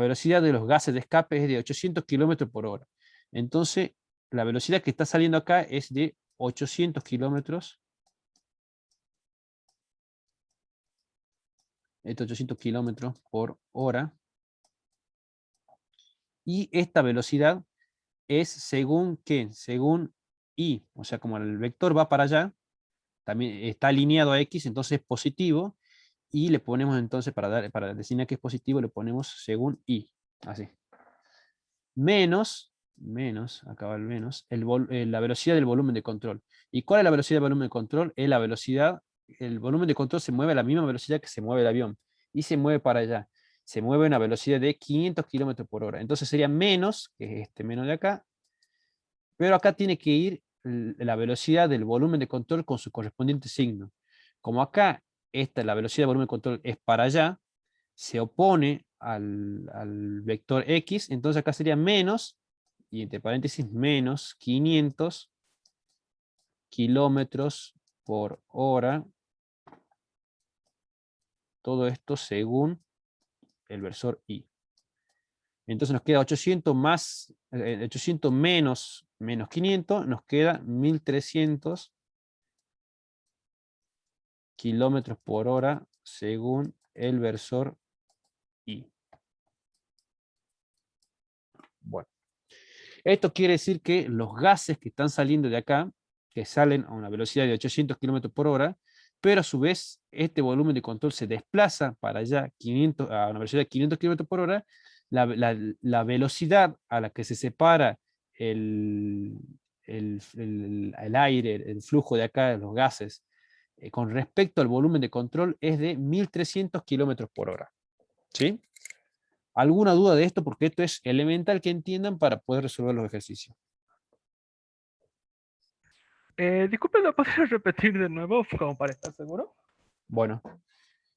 Speaker 1: velocidad de los gases de escape es de 800 km por hora. Entonces, la velocidad que está saliendo acá es de 800 kilómetros. 800 kilómetros por hora. Y esta velocidad es según ¿qué? Según Y. O sea, como el vector va para allá, también está alineado a X, entonces es positivo. Y le ponemos entonces, para designar que es positivo, le ponemos según Y. Así. Menos, acá va el menos, la velocidad del volumen de control. ¿Y cuál es la velocidad del volumen de control? Es la velocidad, el volumen de control se mueve a la misma velocidad que se mueve el avión. Y se mueve para allá. Se mueve a una velocidad de 500 km por hora. Entonces sería menos, que es este menos de acá. Pero acá tiene que ir la velocidad del volumen de control con su correspondiente signo. Como acá la velocidad del volumen de control es para allá, se opone al vector X, entonces acá sería menos, y entre paréntesis, menos 500 kilómetros por hora. Todo esto según el versor Y. Entonces nos queda 800 menos 500, nos queda 1300 kilómetros por hora según el versor Y. Bueno, esto quiere decir que los gases que están saliendo de acá, que salen a una velocidad de 800 km por hora, pero a su vez este volumen de control se desplaza para allá a una velocidad de 500 km por hora, la velocidad a la que se separa el aire, el flujo de acá de los gases, con respecto al volumen de control es de 1300 km por hora. ¿Sí? ¿Alguna duda de esto? Porque esto es elemental que entiendan para poder resolver los ejercicios.
Speaker 2: Disculpe, ¿lo podría repetir de nuevo como para estar seguro?
Speaker 1: Bueno,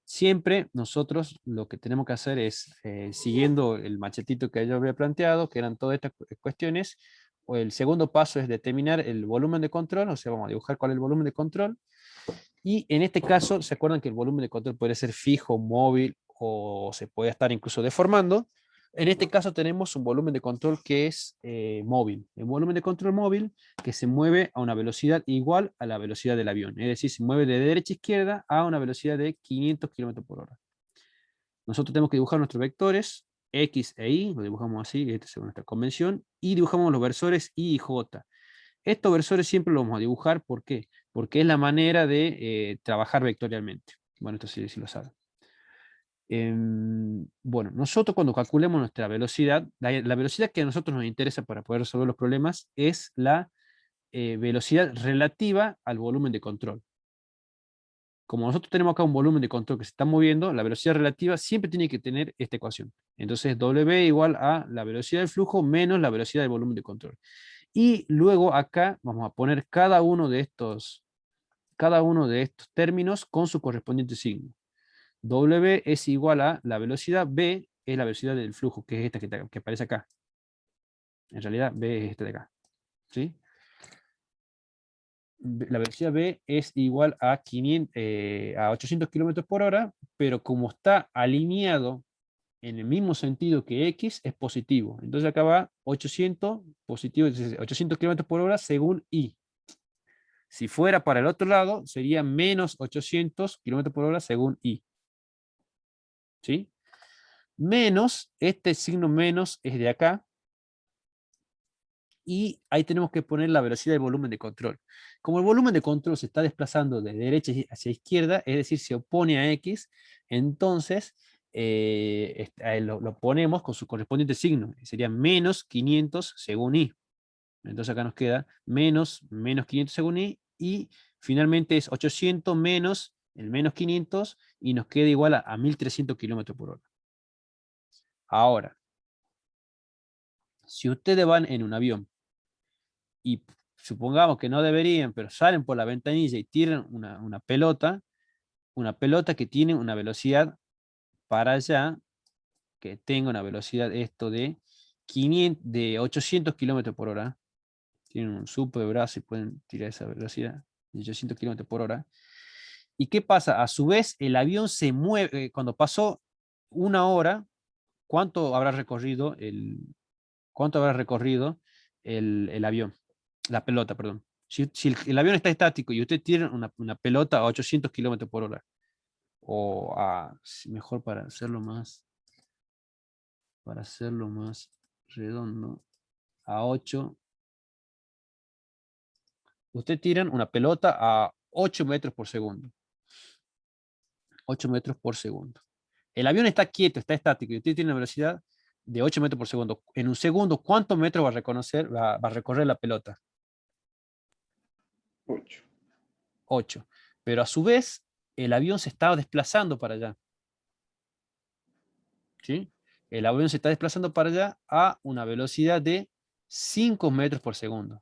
Speaker 1: siempre nosotros lo que tenemos que hacer es, siguiendo el machetito que yo había planteado, que eran todas estas cuestiones, el segundo paso es determinar el volumen de control, o sea, vamos a dibujar cuál es el volumen de control, y en este caso, ¿se acuerdan que el volumen de control puede ser fijo, móvil, o se puede estar incluso deformando? En este caso tenemos un volumen de control que es móvil. El volumen de control móvil que se mueve a una velocidad igual a la velocidad del avión. Es decir, se mueve de derecha a izquierda a una velocidad de 500 km por hora. Nosotros tenemos que dibujar nuestros vectores, X e Y, lo dibujamos así, esta es nuestra convención, y dibujamos los versores Y y J. Estos versores siempre los vamos a dibujar, ¿por qué? Porque es la manera de trabajar vectorialmente. Bueno, esto sí lo saben. Bueno, nosotros cuando calculemos nuestra velocidad, la velocidad que a nosotros nos interesa para poder resolver los problemas es la velocidad relativa al volumen de control. Como nosotros tenemos acá un volumen de control que se está moviendo, la velocidad relativa siempre tiene que tener esta ecuación. Entonces W igual a la velocidad del flujo menos la velocidad del volumen de control. Y luego acá vamos a poner cada uno de estos términos con su correspondiente signo. W es igual a la velocidad B, es la velocidad del flujo, que es esta que aparece acá. En realidad B es esta de acá. ¿Sí? La velocidad B es igual a 800 km por hora, pero como está alineado en el mismo sentido que X es positivo. Entonces acá va 800 positivo, 800 km por hora según Y. Si fuera para el otro lado, sería menos 800 km por hora según Y. ¿Sí? Menos, este signo menos es de acá. Y ahí tenemos que poner la velocidad del volumen de control. Como el volumen de control se está desplazando de derecha hacia izquierda, es decir, se opone a X, entonces lo ponemos con su correspondiente signo. Sería menos 500 según Y. Entonces acá nos queda menos 500 según y finalmente es 800 menos el menos 500 y nos queda igual a 1300 km por hora. Ahora, si ustedes van en un avión y supongamos que no deberían, pero salen por la ventanilla y tiran una pelota que tiene una velocidad para allá, que tenga una velocidad esto de 800 km por hora, tienen un super brazo y pueden tirar esa velocidad de 800 km por hora. ¿Y qué pasa? A su vez, el avión se mueve, cuando pasó una hora, ¿cuánto habrá recorrido el avión? La pelota, perdón. Si el avión está estático y usted tiene una pelota a 800 km por hora, o mejor para hacerlo más redondo, a 8, usted tira una pelota a 8 metros por segundo. 8 metros por segundo. El avión está quieto, está estático, y usted tiene una velocidad de 8 metros por segundo. En un segundo, ¿cuántos metros va a recorrer la pelota?
Speaker 7: 8.
Speaker 1: 8. Pero a su vez, el avión se está desplazando para allá. ¿Sí? El avión se está desplazando para allá a una velocidad de 5 metros por segundo.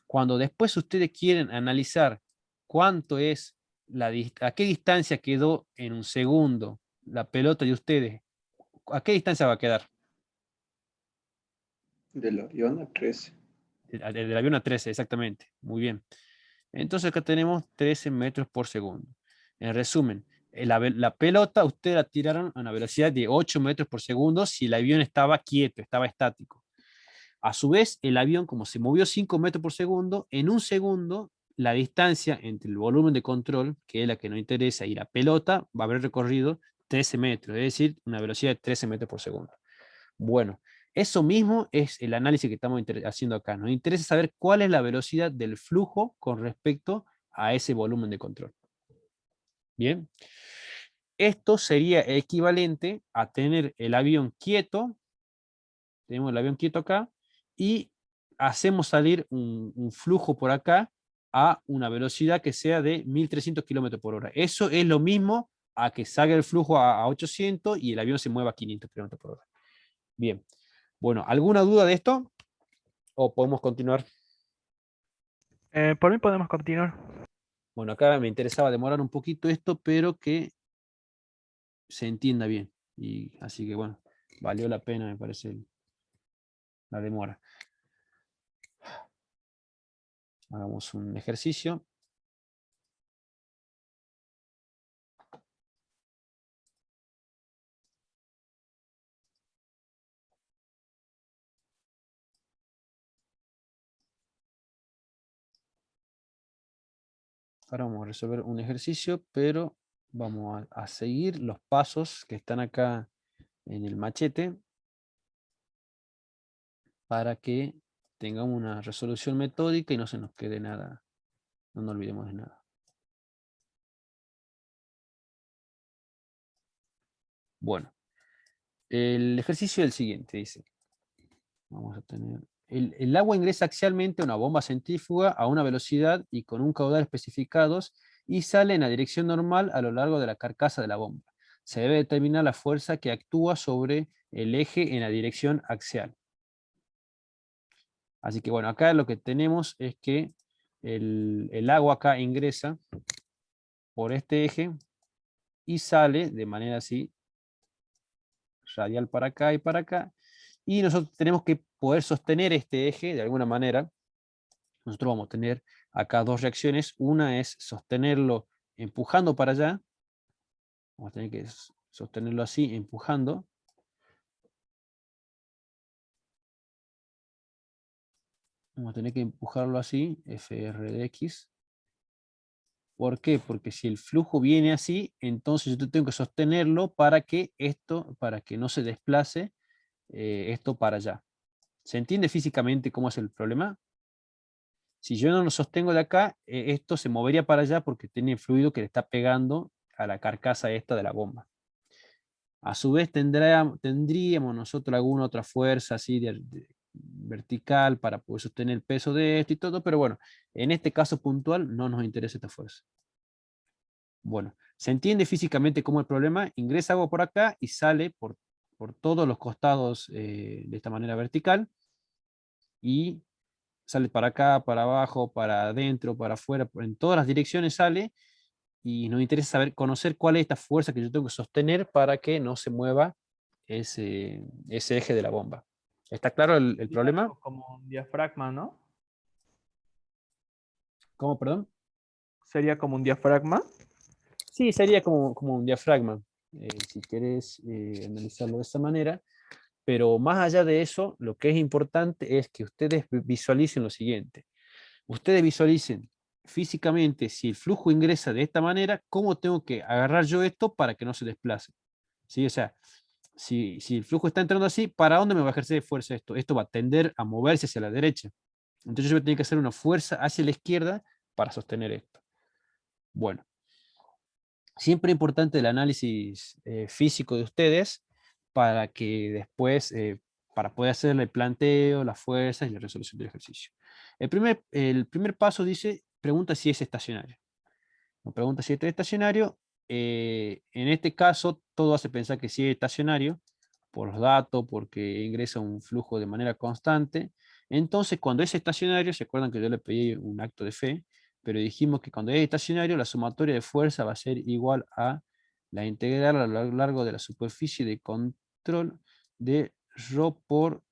Speaker 1: Cuando después ustedes quieren analizar cuánto es a qué distancia quedó en un segundo la pelota de ustedes, ¿a qué distancia va a quedar?
Speaker 7: Del avión a 13.
Speaker 1: Del avión a 13, exactamente. Muy bien. Entonces acá tenemos 13 metros por segundo. En resumen, la pelota ustedes la tiraron a una velocidad de 8 metros por segundo si el avión estaba quieto, estaba estático. A su vez, el avión, como se movió 5 metros por segundo, en un segundo, la distancia entre el volumen de control, que es la que nos interesa, y la pelota, va a haber recorrido 13 metros, es decir, una velocidad de 13 metros por segundo. Bueno, eso mismo es el análisis que estamos haciendo acá. Nos interesa saber cuál es la velocidad del flujo con respecto a ese volumen de control. Bien. Esto sería equivalente a tener el avión quieto. Tenemos el avión quieto acá y hacemos salir un flujo por acá a una velocidad que sea de 1300 km por hora. Eso es lo mismo a que salga el flujo a 800 y el avión se mueva a 500 km por hora. Bien. Bueno, ¿alguna duda de esto? ¿O podemos continuar?
Speaker 2: Por mí podemos continuar.
Speaker 1: Bueno, acá me interesaba demorar un poquito esto, pero que se entienda bien. Y así que bueno, valió la pena, me parece, la demora. Hagamos un ejercicio. Ahora vamos a resolver un ejercicio, pero vamos a seguir los pasos que están acá en el machete para que tengamos una resolución metódica y no se nos quede nada, no nos olvidemos de nada. Bueno, el ejercicio es el siguiente, dice. Vamos a tener... El agua ingresa axialmente a una bomba centrífuga a una velocidad y con un caudal especificados y sale en la dirección normal a lo largo de la carcasa de la bomba. Se debe determinar la fuerza que actúa sobre el eje en la dirección axial. Así que bueno, acá lo que tenemos es que el agua acá ingresa por este eje y sale de manera así, radial para acá y para acá. Y nosotros tenemos que poder sostener este eje de alguna manera. Nosotros vamos a tener acá dos reacciones. Una es sostenerlo empujando para allá, vamos a tener que sostenerlo así, empujando. Vamos a tener que empujarlo así, FR de X. ¿Por qué? Porque si el flujo viene así, entonces yo tengo que sostenerlo para que no se desplace esto para allá. ¿Se entiende físicamente cómo es el problema? Si yo no lo sostengo de acá, esto se movería para allá porque tiene fluido que le está pegando a la carcasa esta de la bomba. A su vez tendríamos nosotros alguna otra fuerza así vertical para poder sostener el peso de esto y todo, pero bueno, en este caso puntual no nos interesa esta fuerza. Bueno, se entiende físicamente cómo el problema ingresa agua por acá y sale por todos los costados de esta manera vertical y sale para acá, para abajo, para adentro, para afuera, en todas las direcciones sale y nos interesa conocer cuál es esta fuerza que yo tengo que sostener para que no se mueva ese eje de la bomba. ¿Está claro el problema?
Speaker 2: Como un diafragma, ¿no?
Speaker 1: ¿Cómo, perdón?
Speaker 2: Sería como un diafragma.
Speaker 1: Sí, sería como un diafragma, si querés analizarlo de esa manera. Pero más allá de eso, lo que es importante es que ustedes visualicen lo siguiente. Ustedes visualicen físicamente si el flujo ingresa de esta manera, cómo tengo que agarrar yo esto para que no se desplace. ¿Sí? O sea, si el flujo está entrando así, ¿para dónde me va a ejercer fuerza esto? Esto va a tender a moverse hacia la derecha. Entonces yo voy a tener que hacer una fuerza hacia la izquierda para sostener esto. Bueno, siempre importante el análisis físico de ustedes para que después, para poder hacer el planteo, las fuerzas y la resolución del ejercicio. El primer paso dice, pregunta si es estacionario. Nos pregunta si esto es estacionario. En este caso, todo hace pensar que sí es estacionario, por los datos, porque ingresa un flujo de manera constante. Entonces, cuando es estacionario, se acuerdan que yo le pedí un acto de fe, pero dijimos que cuando es estacionario, la sumatoria de fuerza va a ser igual a la integral a lo largo de la superficie de control de ρ por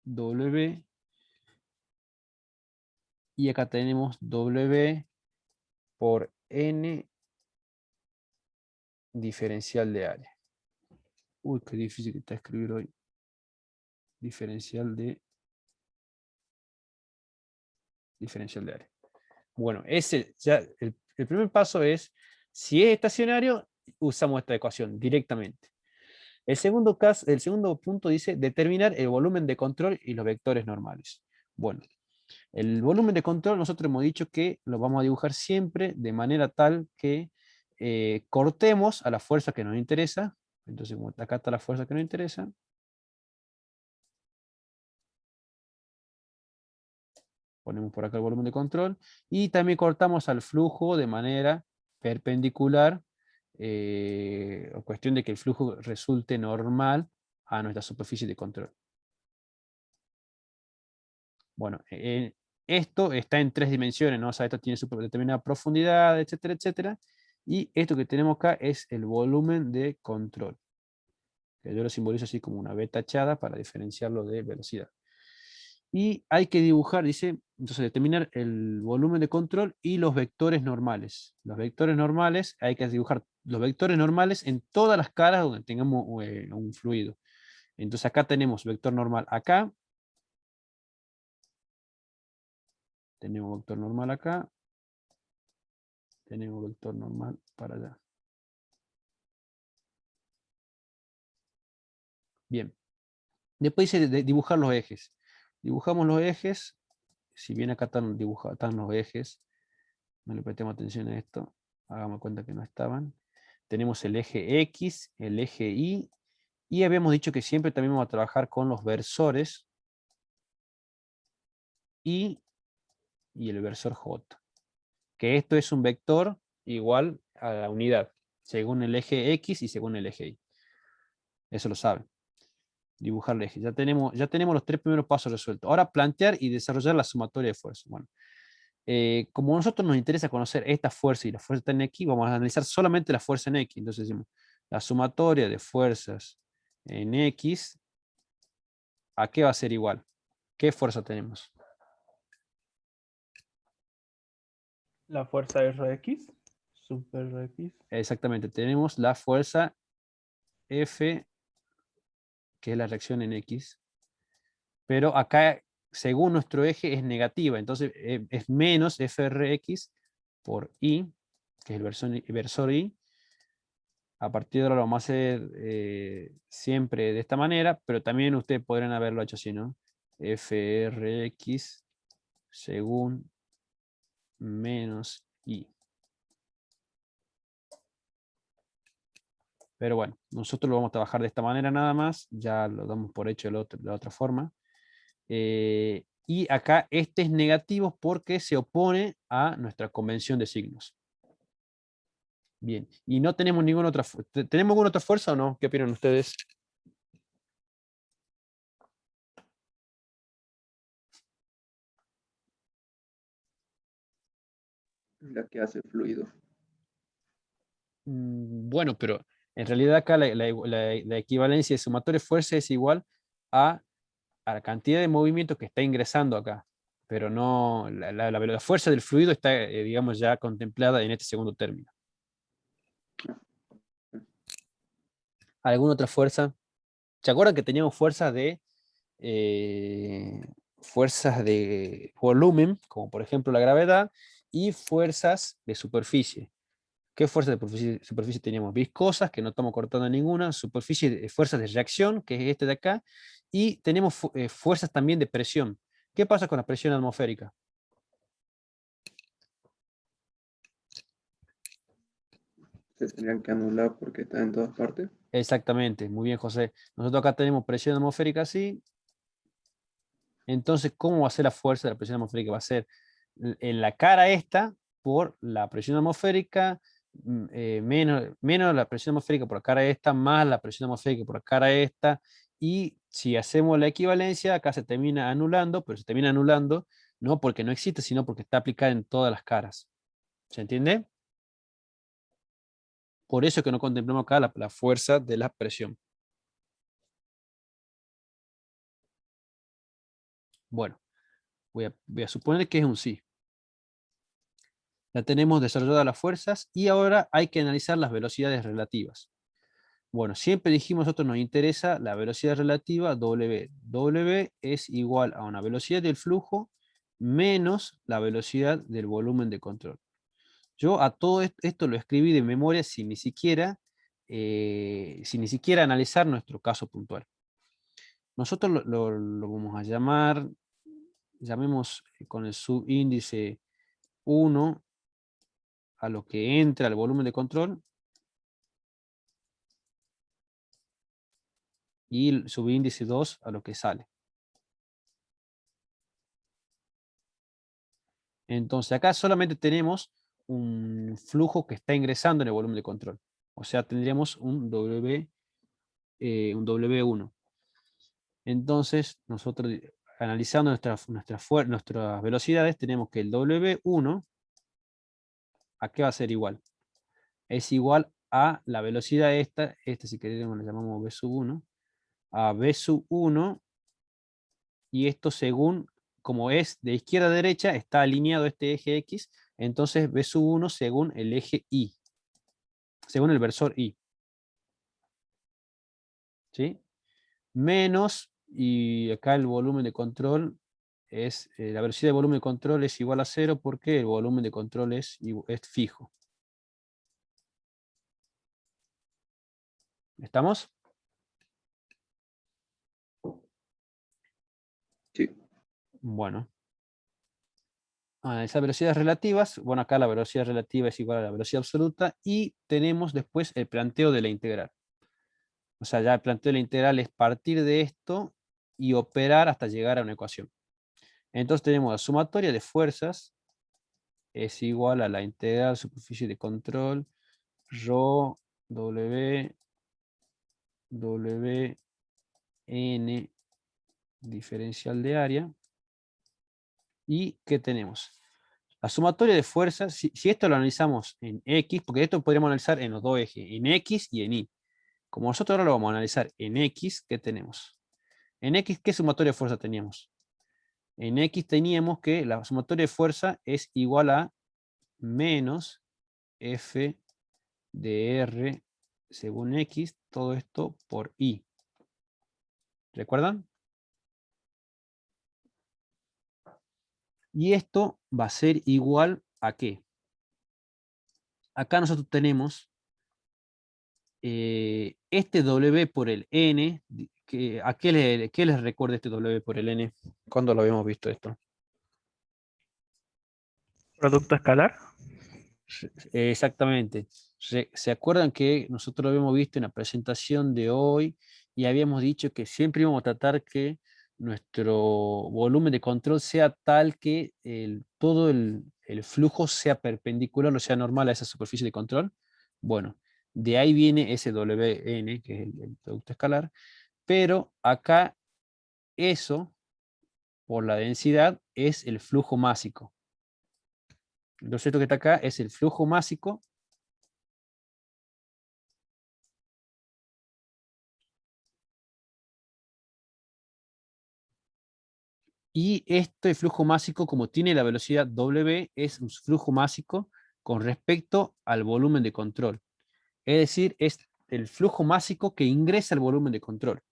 Speaker 1: W. Y acá tenemos W por N diferencial de área. Uy, qué difícil que está escribir hoy. Diferencial de área. Bueno, el primer paso es, si es estacionario, usamos esta ecuación directamente. El segundo punto dice determinar el volumen de control y los vectores normales. Bueno, el volumen de control nosotros hemos dicho que lo vamos a dibujar siempre de manera tal que cortemos a la fuerza que nos interesa. Entonces, como acá está la fuerza que nos interesa, ponemos por acá el volumen de control y también cortamos al flujo de manera perpendicular, o cuestión de que el flujo resulte normal a nuestra superficie de control. Bueno, esto está en 3 dimensiones, ¿no? O sea, esto tiene su determinada profundidad, etcétera, etcétera. Y esto que tenemos acá es el volumen de control, que yo lo simbolizo así como una B tachada para diferenciarlo de velocidad. Y hay que dibujar, dice, entonces determinar el volumen de control y los vectores normales. Los vectores normales, hay que dibujar los vectores normales en todas las caras donde tengamos un fluido. Entonces acá tenemos vector normal acá. Tenemos vector normal acá. Tenemos vector normal para allá. Bien. Después dice dibujar los ejes. Dibujamos los ejes. Si bien acá están los ejes, no le prestemos atención a esto. Hagamos cuenta que no estaban. Tenemos el eje X, el eje Y. Y habíamos dicho que siempre también vamos a trabajar con los versores Y y el versor J. Que esto es un vector igual a la unidad, según el eje X y según el eje Y. Eso lo saben. Dibujar el eje. Ya tenemos los 3 primeros pasos resueltos. Ahora plantear y desarrollar la sumatoria de fuerzas. Bueno, como a nosotros nos interesa conocer esta fuerza y la fuerza en X, vamos a analizar solamente la fuerza en X. Entonces decimos, la sumatoria de fuerzas en X, ¿a qué va a ser igual? ¿Qué fuerza tenemos?
Speaker 2: La fuerza Rx Super X.
Speaker 1: Exactamente, tenemos la fuerza F, que es la reacción en X. Pero acá, según nuestro eje, es negativa. Entonces es menos FRX por I, que es el versor I. A partir de ahora lo vamos a hacer siempre de esta manera, pero también ustedes podrían haberlo hecho así, ¿no? FRX según menos I. Pero bueno, nosotros lo vamos a trabajar de esta manera nada más, ya lo damos por hecho de la otra forma. Y acá este es negativo porque se opone a nuestra convención de signos. Bien, y no tenemos ninguna otra fuerza. ¿Tenemos alguna otra fuerza o no? ¿Qué opinan ustedes?
Speaker 7: La que hace fluido.
Speaker 1: Bueno, pero en realidad acá la equivalencia de sumatoria de fuerza es igual a la cantidad de movimiento que está ingresando acá. Pero no, la fuerza del fluido está, digamos, ya contemplada en este segundo término. ¿Alguna otra fuerza? ¿Se acuerdan que teníamos fuerzas de volumen, como por ejemplo la gravedad, y fuerzas de superficie? ¿Qué fuerzas de superficie teníamos? Viscosas, que no estamos cortando ninguna, fuerzas de reacción, que es este de acá, y tenemos fuerzas también de presión. ¿Qué pasa con la presión atmosférica?
Speaker 7: Se tendrían que anular porque está en todas partes.
Speaker 1: Exactamente, muy bien, José. Nosotros acá tenemos presión atmosférica así. Entonces, ¿cómo va a ser la fuerza de la presión atmosférica? Va a ser en la cara esta por la presión atmosférica, menos la presión atmosférica por la cara esta, más la presión atmosférica por la cara esta. Y si hacemos la equivalencia, acá se termina anulando, pero se termina anulando no porque no existe, sino porque está aplicada en todas las caras. ¿Se entiende? Por eso es que no contemplamos acá la fuerza de la presión. Bueno, voy a suponer que es un sí. Ya tenemos desarrolladas las fuerzas y ahora hay que analizar las velocidades relativas. Bueno, siempre dijimos nosotros nos interesa la velocidad relativa W. W es igual a una velocidad del flujo menos la velocidad del volumen de control. Yo a todo esto lo escribí de memoria sin ni siquiera analizar nuestro caso puntual. Nosotros lo vamos a llamemos con el subíndice 1 a lo que entra al volumen de control y el subíndice 2 a lo que sale. Entonces acá solamente tenemos un flujo que está ingresando en el volumen de control. O sea, tendríamos un W1. Entonces nosotros analizando nuestras velocidades tenemos que el W1, ¿a qué va a ser igual? Es igual a la velocidad esta si queremos la llamamos V sub 1, a V sub 1, y esto según, como es de izquierda a derecha, está alineado este eje X, entonces V sub 1 según el eje Y, según el versor Y. ¿Sí? Menos, y acá el volumen de control es, la velocidad de volumen de control es igual a 0 porque el volumen de control es fijo. ¿Estamos?
Speaker 7: Sí.
Speaker 1: Bueno. Esas velocidades relativas, bueno, acá la velocidad relativa es igual a la velocidad absoluta y tenemos después el planteo de la integral. O sea, ya el planteo de la integral es partir de esto y operar hasta llegar a una ecuación. Entonces tenemos la sumatoria de fuerzas es igual a la integral superficie de control ρ W n diferencial de área. ¿Y qué tenemos? La sumatoria de fuerzas, si esto lo analizamos en X, porque esto podríamos analizar en los dos ejes, en X y en Y. Como nosotros ahora lo vamos a analizar en X, ¿qué tenemos? En X, ¿qué sumatoria de fuerza teníamos? En X teníamos que la sumatoria de fuerza es igual a menos F de R según X, todo esto por Y. ¿Recuerdan? Y esto va a ser igual a ¿qué? Acá nosotros tenemos este W por el N. ¿A qué les recuerda este W por el N? ¿Cuándo lo habíamos visto esto?
Speaker 2: ¿Producto escalar?
Speaker 1: Exactamente. ¿Se acuerdan que nosotros lo habíamos visto en la presentación de hoy y habíamos dicho que siempre íbamos a tratar que nuestro volumen de control sea tal que todo el flujo sea perpendicular o sea normal a esa superficie de control? Bueno, de ahí viene ese Wn, que es el producto escalar, pero acá eso, por la densidad, es el flujo másico. Entonces esto que está acá es el flujo másico y este flujo másico, como tiene la velocidad W, es un flujo másico con respecto al volumen de control. Es decir, es el flujo másico que ingresa al volumen de control,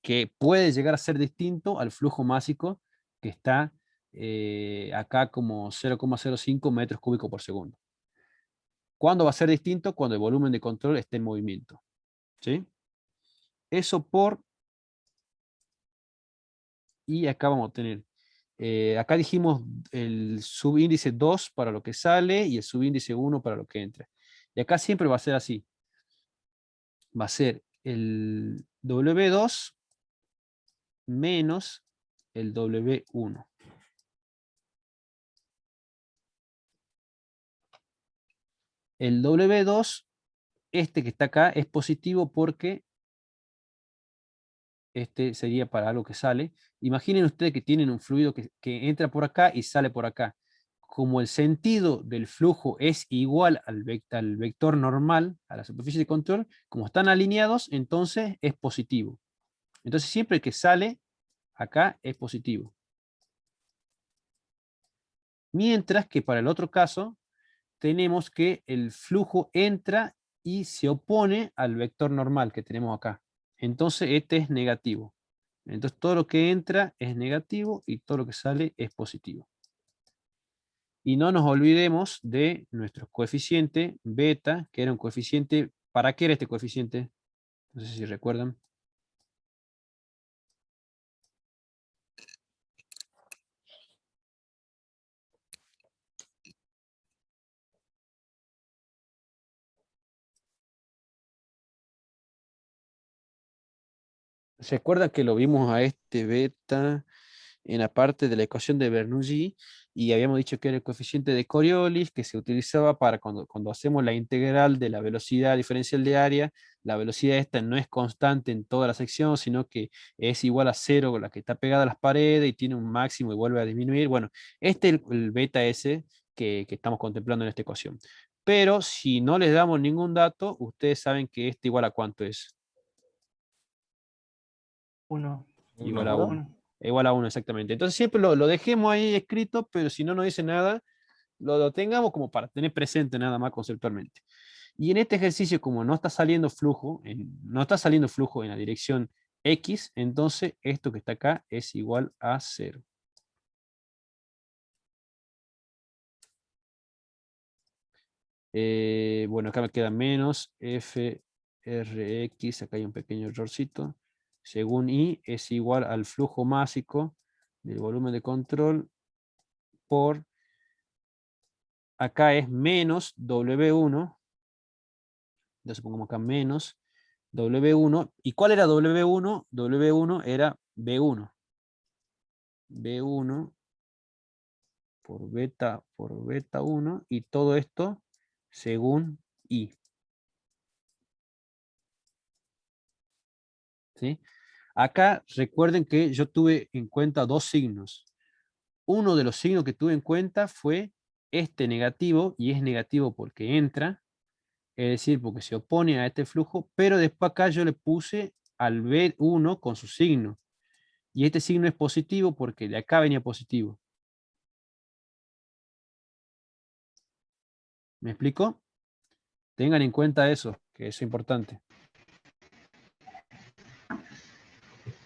Speaker 1: que puede llegar a ser distinto al flujo másico que está acá como 0,05 metros cúbicos por segundo. ¿Cuándo va a ser distinto? Cuando el volumen de control esté en movimiento. ¿Sí? Eso por... Y acá vamos a tener... acá dijimos el subíndice 2 para lo que sale y el subíndice 1 para lo que entra. Y acá siempre va a ser así. Va a ser el W2 menos el W1. El W2, este que está acá, es positivo porque este sería para algo que sale. Imaginen ustedes que tienen un fluido que entra por acá y sale por acá. Como el sentido del flujo es igual al vector normal, a la superficie de control, como están alineados, entonces es positivo. Entonces siempre que sale, acá es positivo. Mientras que para el otro caso, tenemos que el flujo entra y se opone al vector normal que tenemos acá. Entonces este es negativo. Entonces todo lo que entra es negativo y todo lo que sale es positivo. Y no nos olvidemos de nuestro coeficiente beta, que era un coeficiente... ¿Para qué era este coeficiente? No sé si recuerdan. ¿Se acuerdan que lo vimos a este beta en la parte de la ecuación de Bernoulli y habíamos dicho que era el coeficiente de Coriolis que se utilizaba para cuando hacemos la integral de la velocidad diferencial de área? La velocidad esta no es constante en toda la sección, sino que es igual a 0, la que está pegada a las paredes y tiene un máximo y vuelve a disminuir. Bueno, este es el beta S que estamos contemplando en esta ecuación. Pero si no les damos ningún dato, ustedes saben que este igual a ¿cuánto es?
Speaker 2: 1.
Speaker 1: Igual a 1. Igual a 1, exactamente. Entonces siempre lo dejemos ahí escrito, pero si no nos dice nada, lo tengamos como para tener presente nada más conceptualmente. Y en este ejercicio, como no está saliendo flujo, no está saliendo flujo en la dirección X, entonces esto que está acá es igual a 0. Bueno, acá me queda menos FRX, acá hay un pequeño errorcito. Según I es igual al flujo másico del volumen de control por, acá es menos W1, entonces pongamos acá menos W1, ¿y cuál era W1? W1 era B1. B1 por beta 1, y todo esto según I. ¿Sí? Acá recuerden que yo tuve en cuenta dos signos. Uno de los signos que tuve en cuenta fue este negativo, y es negativo porque entra, es decir, porque se opone a este flujo, pero después acá yo le puse al B1 con su signo. Y este signo es positivo porque de acá venía positivo. ¿Me explico? Tengan en cuenta eso, que es importante.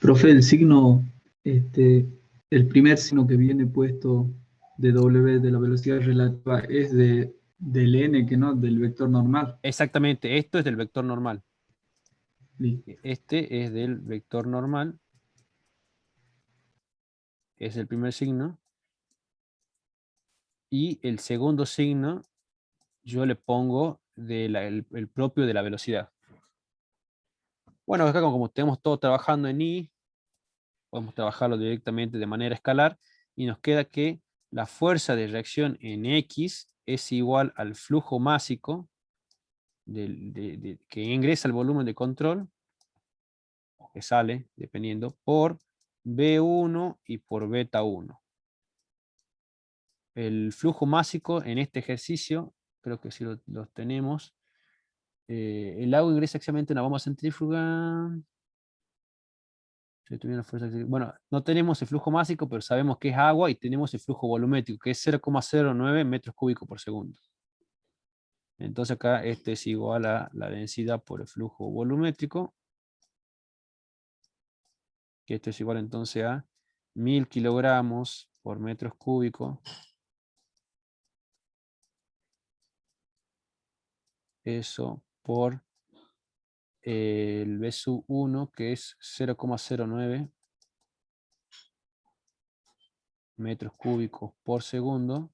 Speaker 9: Profe, el signo, el primer signo que viene puesto de W de la velocidad relativa es del n, que no, del vector normal.
Speaker 1: Exactamente, esto es del vector normal.
Speaker 9: Listo.
Speaker 1: Este es del vector normal. Es el primer signo. Y el segundo signo yo le pongo el propio de la velocidad. Bueno, acá como tenemos todo trabajando en I, podemos trabajarlo directamente de manera escalar y nos queda que la fuerza de reacción en X es igual al flujo másico que ingresa al volumen de control, o que sale, dependiendo, por B1 y por beta 1. El flujo másico en este ejercicio, creo que sí lo tenemos. El agua ingresa exactamente en una bomba centrífuga. Bueno, no tenemos el flujo másico, pero sabemos que es agua y tenemos el flujo volumétrico, que es 0,09 metros cúbicos por segundo. Entonces acá este es igual a la densidad por el flujo volumétrico, que esto es igual entonces a 1000 kilogramos por metros cúbicos. Eso por el B sub 1, que es 0,09 metros cúbicos por segundo.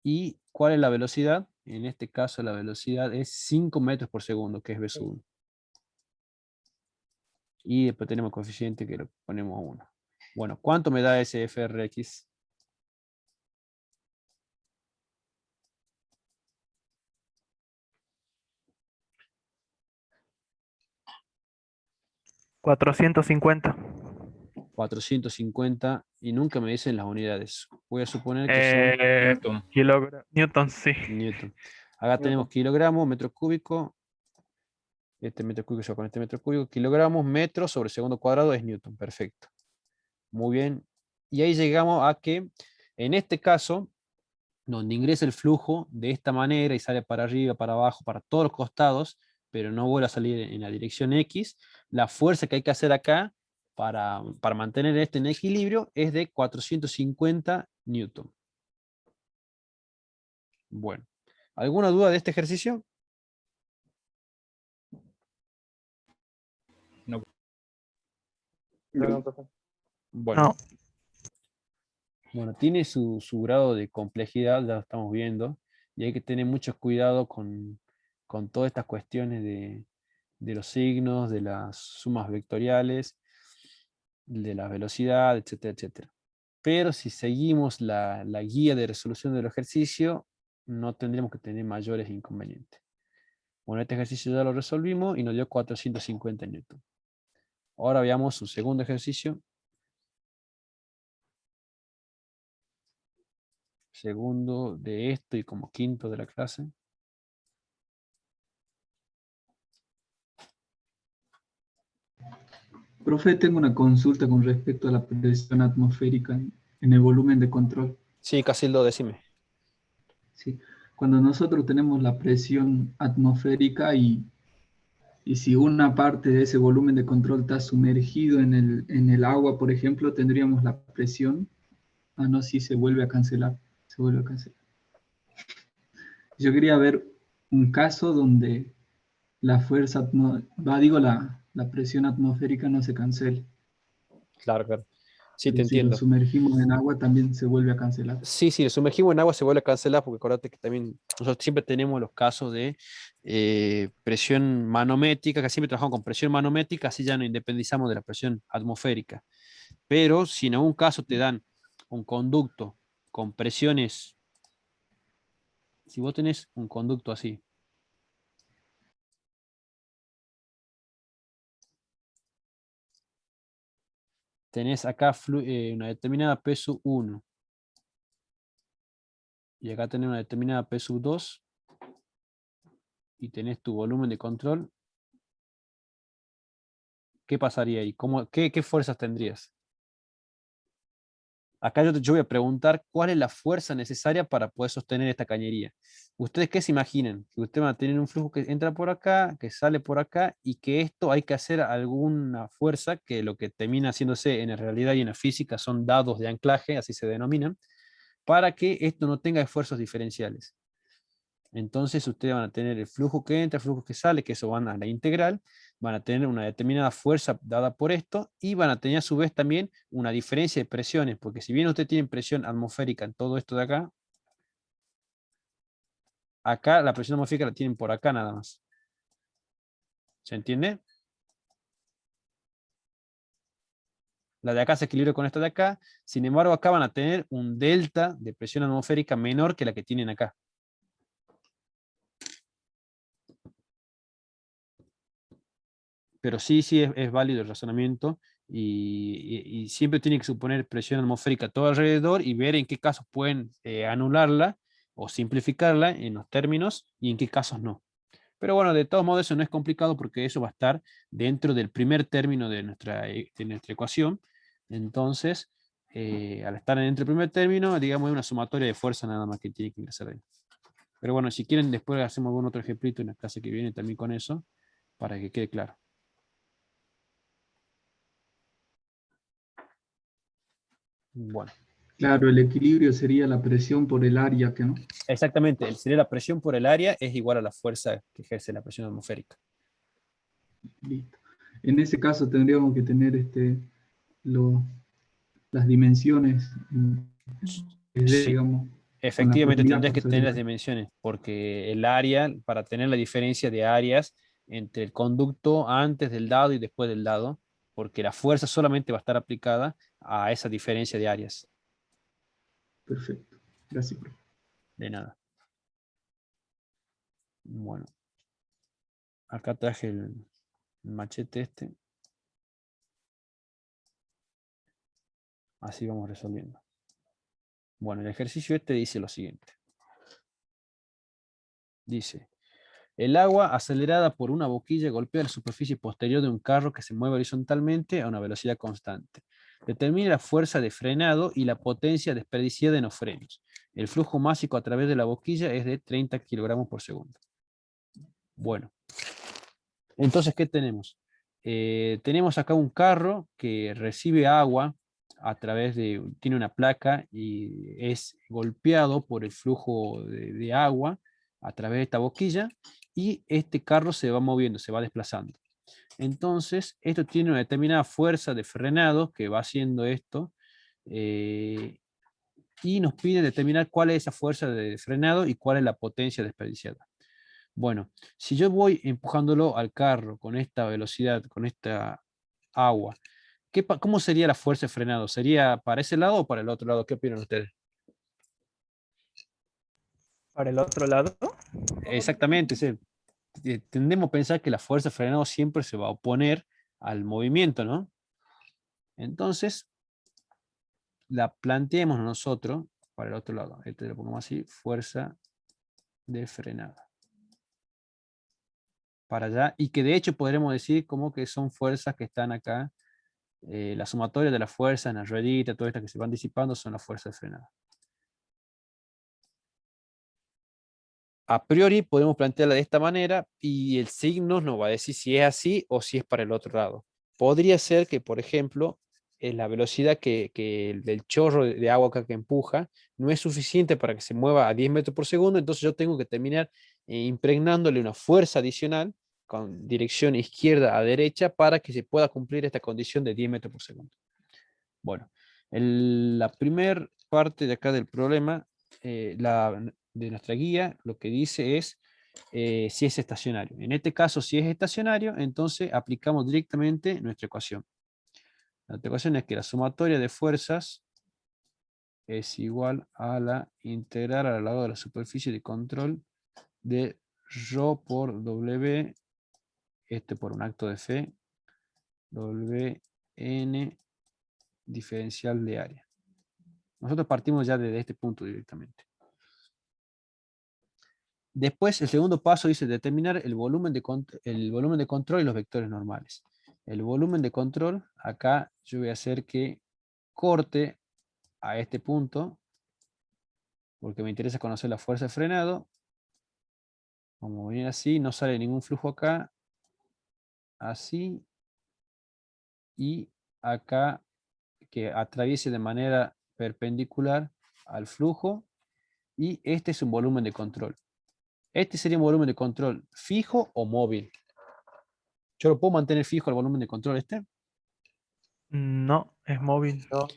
Speaker 1: ¿Y cuál es la velocidad? En este caso la velocidad es 5 metros por segundo, que es B sub 1. Y después tenemos el coeficiente que lo ponemos 1. Bueno, ¿cuánto me da ese FRX?
Speaker 2: $450.
Speaker 1: 450 y nunca me dicen las unidades. Voy a suponer que son
Speaker 5: Newton.
Speaker 2: Newton, sí.
Speaker 1: newton. Acá tenemos kilogramos, metros cúbicos. Este metro cúbico se va con este metro cúbico. Kilogramos, metros sobre segundo cuadrado es newton. Perfecto. Muy bien. Y ahí llegamos a que, en este caso, donde ingresa el flujo de esta manera y sale para arriba, para abajo, para todos los costados, pero no vuelve a salir en la dirección X, la fuerza que hay que hacer acá para mantener este en equilibrio es de 450 newton. Bueno, ¿alguna duda de este ejercicio?
Speaker 5: No.
Speaker 1: Bueno.
Speaker 2: No.
Speaker 1: Bueno, tiene su grado de complejidad, ya lo estamos viendo, y hay que tener mucho cuidado con todas estas cuestiones de los signos, de las sumas vectoriales, de la velocidad, etcétera, etcétera. Pero si seguimos la guía de resolución del ejercicio, no tendremos que tener mayores inconvenientes. Bueno, este ejercicio ya lo resolvimos y nos dio 450 newton. Ahora veamos un segundo ejercicio. Segundo de esto y como quinto de la clase.
Speaker 9: Profe, tengo una consulta con respecto a la presión atmosférica en el volumen de control.
Speaker 1: Sí, Casildo, decime.
Speaker 9: Sí. Cuando nosotros tenemos la presión atmosférica y si una parte de ese volumen de control está sumergido en el agua, por ejemplo, tendríamos la presión. Ah, no, sí, se vuelve a cancelar. Se vuelve a cancelar. Yo quería ver un caso donde la fuerza, la presión atmosférica no se cancele.
Speaker 1: Claro, claro. Sí,
Speaker 9: Pero
Speaker 1: te
Speaker 9: si lo
Speaker 1: entiendo.
Speaker 9: sumergimos en agua, también se vuelve a cancelar.
Speaker 1: Sí, si lo sumergimos en agua se vuelve a cancelar, porque acuérdate que también nosotros siempre tenemos los casos de presión manométrica, que siempre trabajamos con presión manométrica, así ya nos independizamos de la presión atmosférica. Pero si en algún caso te dan un conducto con presiones, si vos tenés un conducto así, tenés acá una determinada P sub 1 y acá tenés una determinada P sub 2 y tenés tu volumen de control, ¿qué pasaría ahí? ¿Qué fuerzas tendrías? Acá yo voy a preguntar cuál es la fuerza necesaria para poder sostener esta cañería. ¿Ustedes qué se imaginan? Que ustedes van a tener un flujo que entra por acá, que sale por acá, y que esto hay que hacer alguna fuerza, que lo que termina haciéndose en la realidad y en la física son dados de anclaje, así se denominan, para que esto no tenga esfuerzos diferenciales. Entonces ustedes van a tener el flujo que entra, el flujo que sale, que eso van a la integral, van a tener una determinada fuerza dada por esto, y van a tener a su vez también una diferencia de presiones, porque si bien ustedes tienen presión atmosférica en todo esto de acá, acá la presión atmosférica la tienen por acá nada más. ¿Se entiende? La de acá se equilibra con esta de acá, sin embargo acá van a tener un delta de presión atmosférica menor que la que tienen acá. Pero sí es válido el razonamiento y siempre tiene que suponer presión atmosférica todo alrededor y ver en qué casos pueden anularla o simplificarla en los términos y en qué casos no. Pero bueno, de todos modos eso no es complicado porque eso va a estar dentro del primer término de nuestra ecuación. Entonces, al estar dentro del primer término, digamos, es una sumatoria de fuerza nada más que tiene que ingresar ahí. Pero bueno, si quieren después hacemos algún otro ejemplito en la clase que viene también con eso, para que quede claro. Bueno.
Speaker 9: Claro, el equilibrio sería la presión por el área, ¿no?
Speaker 1: Exactamente, sería la presión por el área es igual a la fuerza que ejerce la presión atmosférica.
Speaker 9: Listo. En ese caso tendríamos que tener las dimensiones, digamos.
Speaker 1: Efectivamente tendrías que tener las dimensiones, porque el área, para tener la diferencia de áreas entre el conducto antes del dado y después del dado, porque la fuerza solamente va a estar aplicada a esa diferencia de áreas.
Speaker 9: Perfecto, gracias, profe.
Speaker 1: De nada. Bueno. Acá traje el machete este. Así vamos resolviendo. Bueno, el ejercicio este dice lo siguiente. Dice, el agua acelerada por una boquilla golpea la superficie posterior de un carro que se mueve horizontalmente a una velocidad constante. Determina la fuerza de frenado y la potencia desperdiciada en los frenos. El flujo másico a través de la boquilla es de 30 kilogramos por segundo. Bueno, entonces, ¿qué tenemos? Tenemos acá un carro que recibe agua a través de, tiene una placa y es golpeado por el flujo de agua a través de esta boquilla y este carro se va moviendo, se va desplazando. Entonces, esto tiene una determinada fuerza de frenado que va haciendo esto y nos pide determinar cuál es esa fuerza de frenado y cuál es la potencia desperdiciada. Bueno, si yo voy empujándolo al carro con esta velocidad, con esta agua, ¿cómo sería la fuerza de frenado? ¿Sería para ese lado o para el otro lado? ¿Qué opinan ustedes?
Speaker 2: ¿Para el otro lado?
Speaker 1: Exactamente, tendemos a pensar que la fuerza de frenado siempre se va a oponer al movimiento, ¿no? Entonces, la planteemos nosotros para el otro lado. Este lo ponemos así, fuerza de frenada. Para allá, y que de hecho podremos decir como que son fuerzas que están acá, la sumatoria de las fuerzas en la ruedita, todas estas que se van disipando son las fuerzas de frenada. A priori podemos plantearla de esta manera y el signo nos va a decir si es así o si es para el otro lado. Podría ser que, por ejemplo, la velocidad del chorro de agua acá que empuja no es suficiente para que se mueva a 10 metros por segundo, entonces yo tengo que terminar impregnándole una fuerza adicional con dirección izquierda a derecha para que se pueda cumplir esta condición de 10 metros por segundo. Bueno, la primera parte de acá del problema, de nuestra guía, lo que dice es si es estacionario. En este caso, si es estacionario, entonces aplicamos directamente nuestra ecuación. La ecuación es que la sumatoria de fuerzas es igual a la integral al lado de la superficie de control de ρ por W, por un acto de fe, Wn diferencial de área. Nosotros partimos ya desde este punto directamente. Después, el segundo paso dice determinar el volumen de control y los vectores normales. El volumen de control, acá yo voy a hacer que corte a este punto, porque me interesa conocer la fuerza de frenado. Vamos a venir así, no sale ningún flujo acá, así, y acá que atraviese de manera perpendicular al flujo, y este es un volumen de control. Este sería un volumen de control fijo o móvil. ¿Yo lo puedo mantener fijo el volumen de control este?
Speaker 2: No, es móvil.
Speaker 1: No.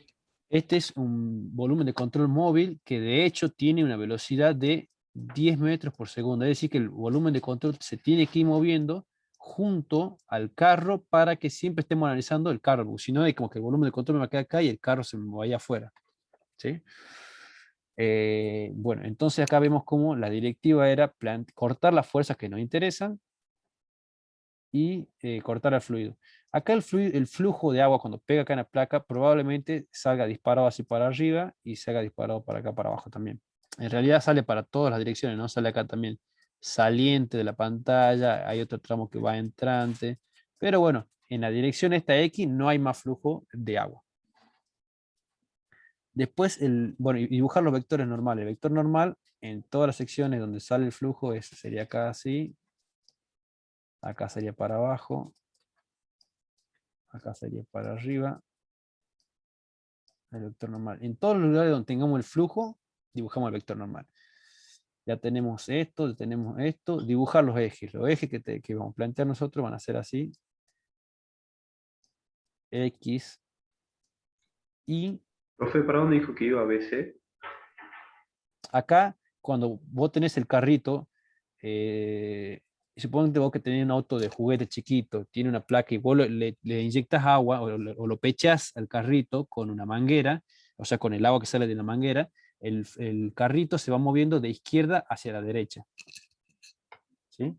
Speaker 1: Este es un volumen de control móvil que de hecho tiene una velocidad de 10 metros por segundo. Es decir, que el volumen de control se tiene que ir moviendo junto al carro para que siempre estemos analizando el carro, porque si no es como que el volumen de control me va a quedar acá y el carro se me vaya afuera. ¿Sí? Bueno, entonces acá vemos cómo la directiva era cortar las fuerzas que nos interesan y cortar el fluido. Acá el flujo de agua cuando pega acá en la placa probablemente salga disparado así para arriba y salga disparado para acá para abajo también. En realidad sale para todas las direcciones, ¿no? Sale acá también saliente de la pantalla, hay otro tramo que va entrante, pero bueno, en la dirección esta X no hay más flujo de agua. Después, bueno, y dibujar los vectores normales. El vector normal en todas las secciones donde sale el flujo sería acá así, acá sería para abajo, acá sería para arriba, el vector normal. En todos los lugares donde tengamos el flujo, dibujamos el vector normal. Ya tenemos esto, dibujar los ejes. Los ejes que vamos a plantear nosotros van a ser así. X, Y.
Speaker 10: Profe, ¿para dónde dijo que iba BC?
Speaker 1: Acá, cuando vos tenés el carrito, suponete vos que tenés un auto de juguete chiquito, tiene una placa y vos le inyectas agua o lo pechás al carrito con una manguera, o sea, con el agua que sale de la manguera, el carrito se va moviendo de izquierda hacia la derecha. ¿Sí?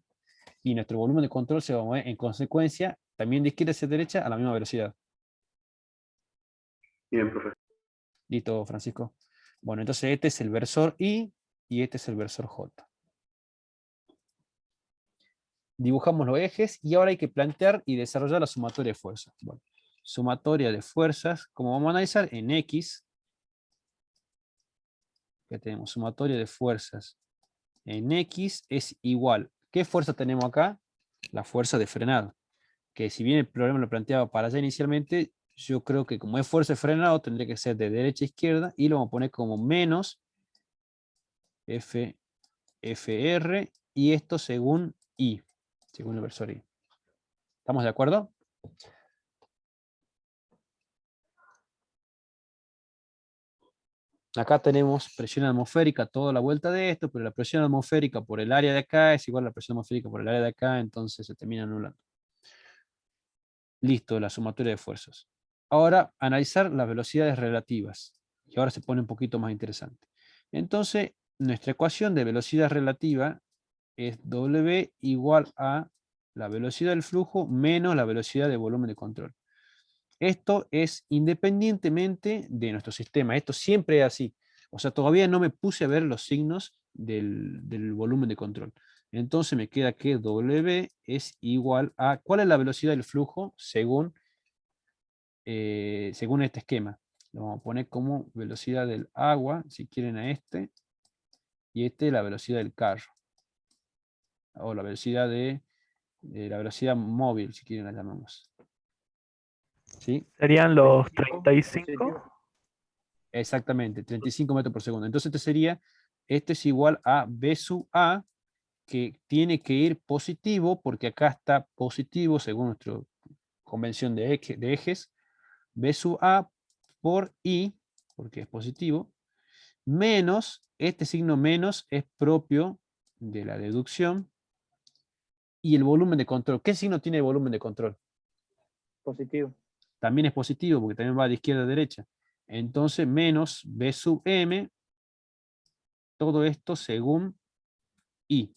Speaker 1: Y nuestro volumen de control se va a mover en consecuencia también de izquierda hacia derecha a la misma velocidad.
Speaker 10: Bien, profe.
Speaker 1: Listo, Francisco. Bueno, entonces este es el versor I y este es el versor J. Dibujamos los ejes y ahora hay que plantear y desarrollar la sumatoria de fuerzas. Bueno, sumatoria de fuerzas, como vamos a analizar en X, que tenemos sumatoria de fuerzas en X es igual. ¿Qué fuerza tenemos acá? La fuerza de frenado. Que si bien el problema lo planteaba para allá inicialmente, yo creo que como es fuerza de frenado, tendría que ser de derecha a izquierda y lo vamos a poner como menos FR y esto según I, según el versor I. ¿Estamos de acuerdo? Acá tenemos presión atmosférica toda la vuelta de esto, pero la presión atmosférica por el área de acá es igual a la presión atmosférica por el área de acá, entonces se termina anulando. Listo, la sumatoria de fuerzas. Ahora, analizar las velocidades relativas. Y ahora se pone un poquito más interesante. Entonces, nuestra ecuación de velocidad relativa es W igual a la velocidad del flujo menos la velocidad del volumen de control. Esto es independientemente de nuestro sistema. Esto siempre es así. O sea, todavía no me puse a ver los signos del volumen de control. Entonces me queda que W es igual a... ¿Cuál es la velocidad del flujo según este esquema? Lo vamos a poner como velocidad del agua, si quieren a este. Y este es la velocidad del carro. O la velocidad la velocidad móvil, si quieren la llamamos. ¿Sí?
Speaker 2: Serían los 35.
Speaker 1: Exactamente, 35 metros por segundo. Entonces este es igual a B sub A, que tiene que ir positivo, porque acá está positivo, según nuestra convención de ejes, B sub A por I, porque es positivo, menos, este signo menos es propio de la deducción, y el volumen de control. ¿Qué signo tiene el volumen de control?
Speaker 8: Positivo.
Speaker 1: También es positivo, porque también va de izquierda a derecha. Entonces, menos B sub M, todo esto según I.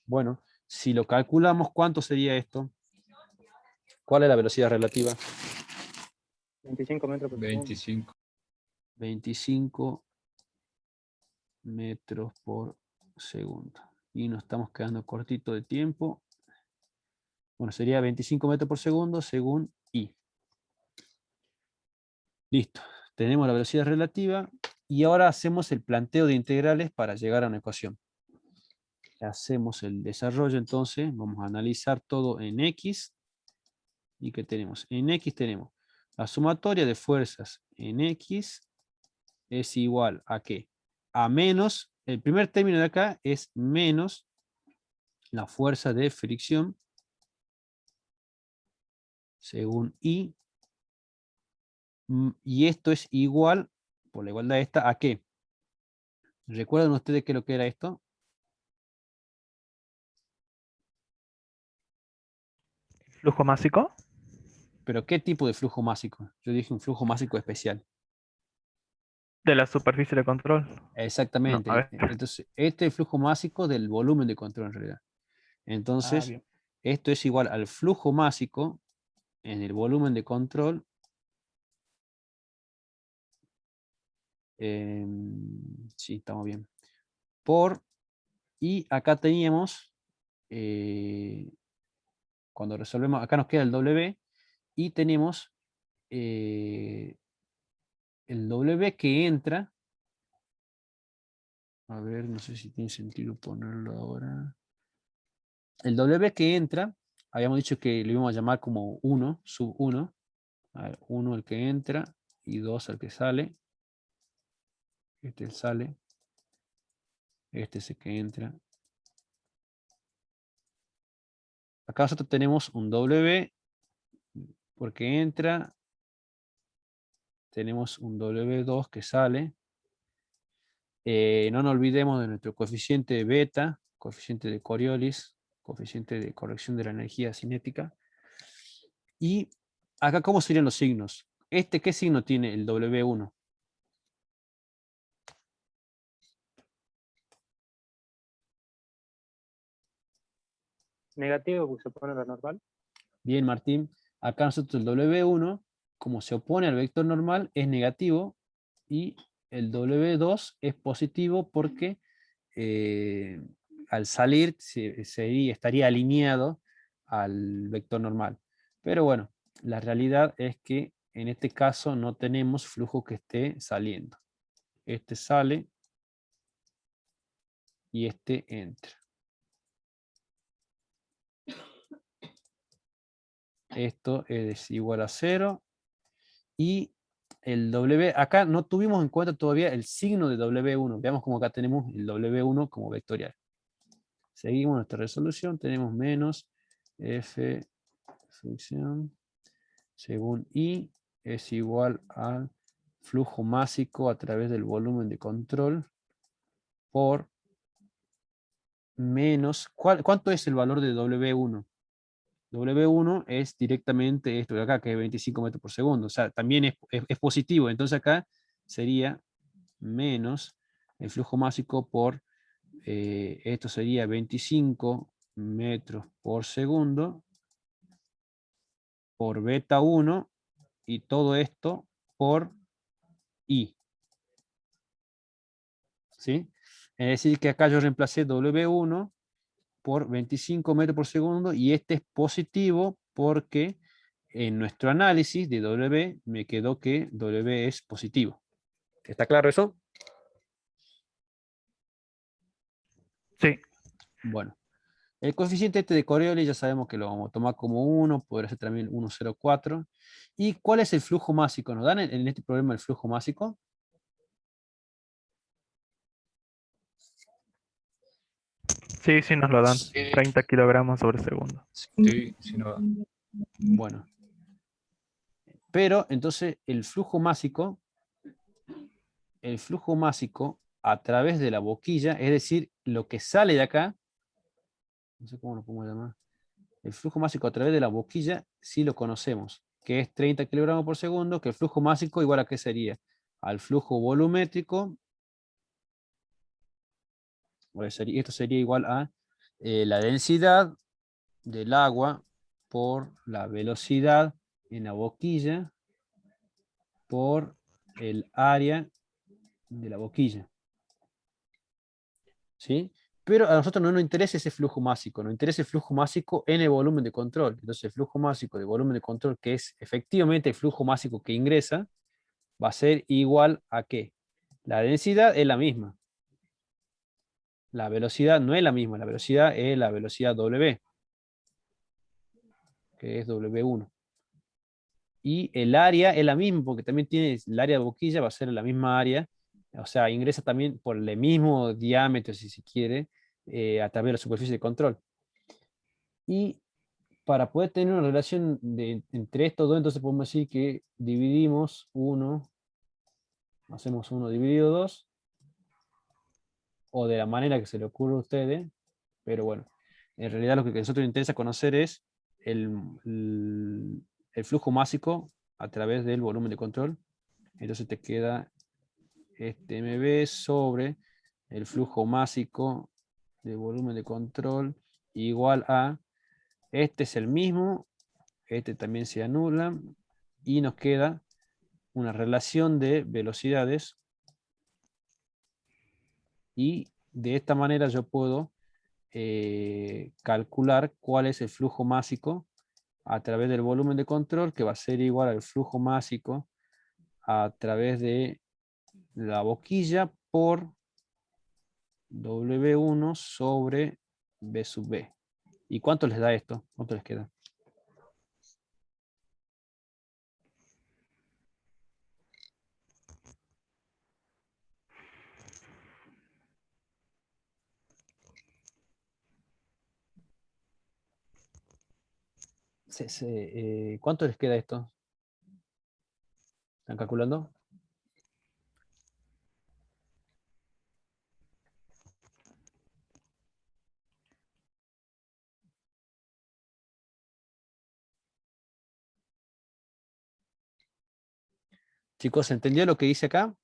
Speaker 1: Bueno, si lo calculamos, ¿cuánto sería esto? ¿Cuál es la velocidad relativa?
Speaker 8: 25 metros por segundo.
Speaker 5: 25.
Speaker 1: 25 metros por segundo. Y nos estamos quedando cortito de tiempo. Bueno, sería 25 metros por segundo según I. Listo. Tenemos la velocidad relativa y ahora hacemos el planteo de integrales para llegar a una ecuación. Hacemos el desarrollo entonces, vamos a analizar todo en X. ¿Y qué tenemos? En X tenemos la sumatoria de fuerzas en X es igual a ¿qué? A menos, el primer término de acá es menos la fuerza de fricción según I. Y esto es igual, por la igualdad de esta, ¿a qué? ¿Recuerdan ustedes qué es lo que era esto?
Speaker 2: Flujo másico.
Speaker 1: ¿Pero qué tipo de flujo másico? Yo dije un flujo másico especial.
Speaker 2: De la superficie de control. No,
Speaker 1: Exactamente.
Speaker 2: a ver.
Speaker 1: Entonces, este es el flujo másico del volumen de control en realidad.
Speaker 2: Ah,
Speaker 1: Entonces,
Speaker 2: bien.
Speaker 1: esto es igual al flujo másico en el volumen de control. Sí, estamos bien. Y acá teníamos, cuando resolvemos, acá nos queda el W, y tenemos el W que entra. A ver, no sé si tiene sentido ponerlo ahora. El W que entra, habíamos dicho que lo íbamos a llamar como 1, sub 1. A ver, 1 el que entra y 2 el que sale. Este el sale. Este es el que entra. Acá nosotros tenemos un W porque entra. Tenemos un W2 que sale. No nos olvidemos de nuestro coeficiente beta, coeficiente de Coriolis, coeficiente de corrección de la energía cinética. Y acá, ¿cómo serían los signos? ¿Qué signo tiene el W1?
Speaker 8: Negativo, porque se pone lo normal.
Speaker 1: Bien, Martín. Acá nosotros el W1, como se opone al vector normal, es negativo. Y el W2 es positivo porque al salir estaría alineado al vector normal. Pero bueno, la realidad es que en este caso no tenemos flujo que esté saliendo. Este sale y este entra. Esto es igual a 0. Y el W, acá no tuvimos en cuenta todavía el signo de W1. Veamos como acá tenemos el W1 como vectorial. Seguimos nuestra resolución, tenemos menos F fricción según I es igual al flujo másico a través del volumen de control por menos, ¿cuánto es el valor de W1? W1 es directamente esto de acá, que es 25 metros por segundo. O sea, también es positivo. Entonces acá sería menos el flujo másico por, esto sería 25 metros por segundo por beta 1 y todo esto por I. ¿Sí? Es decir, que acá yo reemplacé W1 por 25 metros por segundo y este es positivo porque en nuestro análisis de W me quedó que W es positivo. ¿Está claro eso?
Speaker 2: Sí.
Speaker 1: Bueno, el coeficiente este de Coriolis ya sabemos que lo vamos a tomar como 1, podría ser también 1,04. ¿Y cuál es el flujo másico? ¿Nos dan en este problema el flujo másico?
Speaker 2: Sí, sí nos lo dan. 30 kilogramos sobre segundo.
Speaker 5: Sí, sí, no.
Speaker 1: Bueno. Pero entonces el flujo másico a través de la boquilla, es decir, lo que sale de acá, no sé cómo lo podemos llamar, el flujo másico a través de la boquilla sí lo conocemos, que es 30 kilogramos por segundo, que el flujo másico igual a qué sería, al flujo volumétrico, esto sería igual a la densidad del agua por la velocidad en la boquilla por el área de la boquilla. ¿Sí? Pero a nosotros no nos interesa ese flujo másico, nos interesa el flujo másico en el volumen de control. Entonces el flujo másico de volumen de control, que es efectivamente el flujo másico que ingresa, va a ser igual a ¿qué? La densidad es la misma. La velocidad no es la misma, la velocidad es la velocidad W, que es W1. Y el área es la misma, porque también tiene el área de boquilla, va a ser la misma área, o sea, ingresa también por el mismo diámetro, si se quiere, a través de la superficie de control. Y para poder tener una relación entre estos dos, entonces podemos decir que dividimos 1, hacemos 1 dividido 2, o de la manera que se le ocurra a ustedes, pero bueno, en realidad lo que a nosotros nos interesa conocer es el flujo másico a través del volumen de control. Entonces te queda este MB sobre el flujo másico de volumen de control igual a, este es el mismo, este también se anula, y nos queda una relación de velocidades, y de esta manera yo puedo calcular cuál es el flujo másico a través del volumen de control, que va a ser igual al flujo másico a través de la boquilla por W1 sobre B sub B. ¿Y cuánto les da esto? ¿Cuánto les queda? ¿Cuánto les queda esto? ¿Están calculando? Chicos, ¿se entendió lo que dice acá?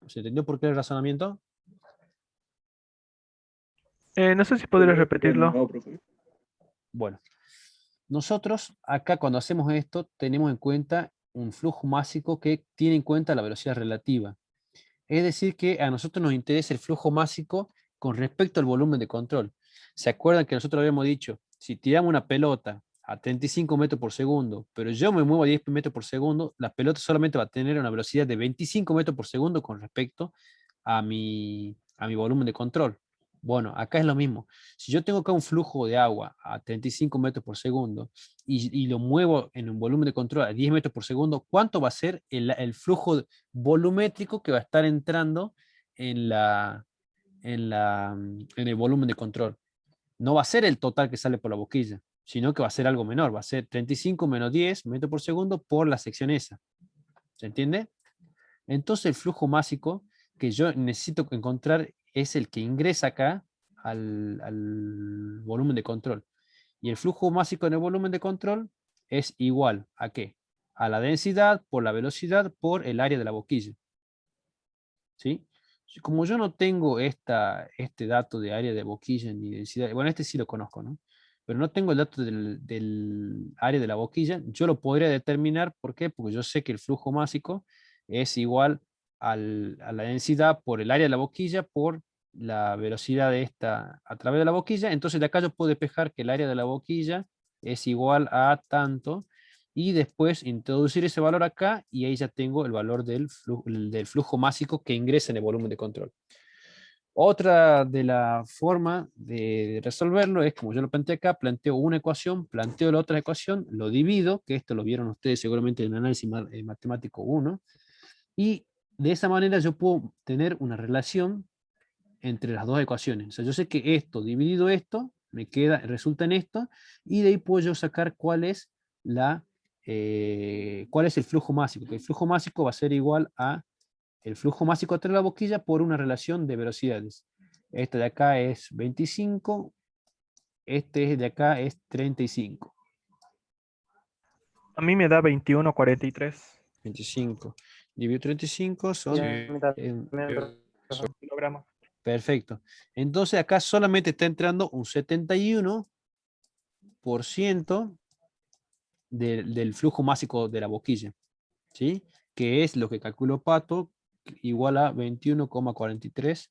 Speaker 1: ¿Se entendió por qué el razonamiento?
Speaker 2: No sé si podrías repetirlo.
Speaker 7: No, profe.
Speaker 1: Bueno, nosotros acá cuando hacemos esto tenemos en cuenta un flujo másico que tiene en cuenta la velocidad relativa. Es decir que a nosotros nos interesa el flujo másico con respecto al volumen de control. ¿Se acuerdan que nosotros habíamos dicho, si tiramos una pelota a 35 metros por segundo, pero yo me muevo a 10 metros por segundo, la pelota solamente va a tener una velocidad de 25 metros por segundo con respecto a mi volumen de control? Bueno, acá es lo mismo. Si yo tengo acá un flujo de agua a 35 metros por segundo y lo muevo en un volumen de control a 10 metros por segundo, ¿cuánto va a ser el flujo volumétrico que va a estar entrando en, en el volumen de control? No va a ser el total que sale por la boquilla, sino que va a ser algo menor. Va a ser 35 menos 10 metros por segundo por la sección esa. ¿Se entiende? Entonces el flujo másico que yo necesito encontrar es el que ingresa acá al volumen de control. Y el flujo másico en el volumen de control es igual ¿a qué? A la densidad por la velocidad por el área de la boquilla. ¿Sí? Como yo no tengo este dato de área de boquilla ni densidad, bueno, este sí lo conozco, ¿no? Pero no tengo el dato del área de la boquilla, yo lo podría determinar, ¿por qué? Porque yo sé que el flujo másico es igual a la densidad por el área de la boquilla por la velocidad de esta a través de la boquilla. Entonces de acá yo puedo despejar que el área de la boquilla es igual a tanto, y después introducir ese valor acá, y ahí ya tengo el valor del flujo másico que ingresa en el volumen de control. Otra de la forma de resolverlo es, como yo lo planteé acá, planteo una ecuación, planteo la otra ecuación, lo divido, que esto lo vieron ustedes seguramente en análisis matemático 1, y de esa manera yo puedo tener una relación entre las dos ecuaciones. O sea, yo sé que esto dividido esto, resulta en esto, y de ahí puedo yo sacar cuál es cuál es el flujo másico. Que el flujo másico va a ser igual a el flujo másico a través de la boquilla por una relación de velocidades. Este de acá es 25, este de acá es 35.
Speaker 2: A mí me da 21,43
Speaker 1: 25 dividido 35 son...
Speaker 8: Sí, a mí también,
Speaker 2: kilogramos.
Speaker 1: Perfecto. Entonces acá solamente está entrando un 71% del flujo másico de la boquilla, ¿sí? Que es lo que calculó Pato, igual a 21,43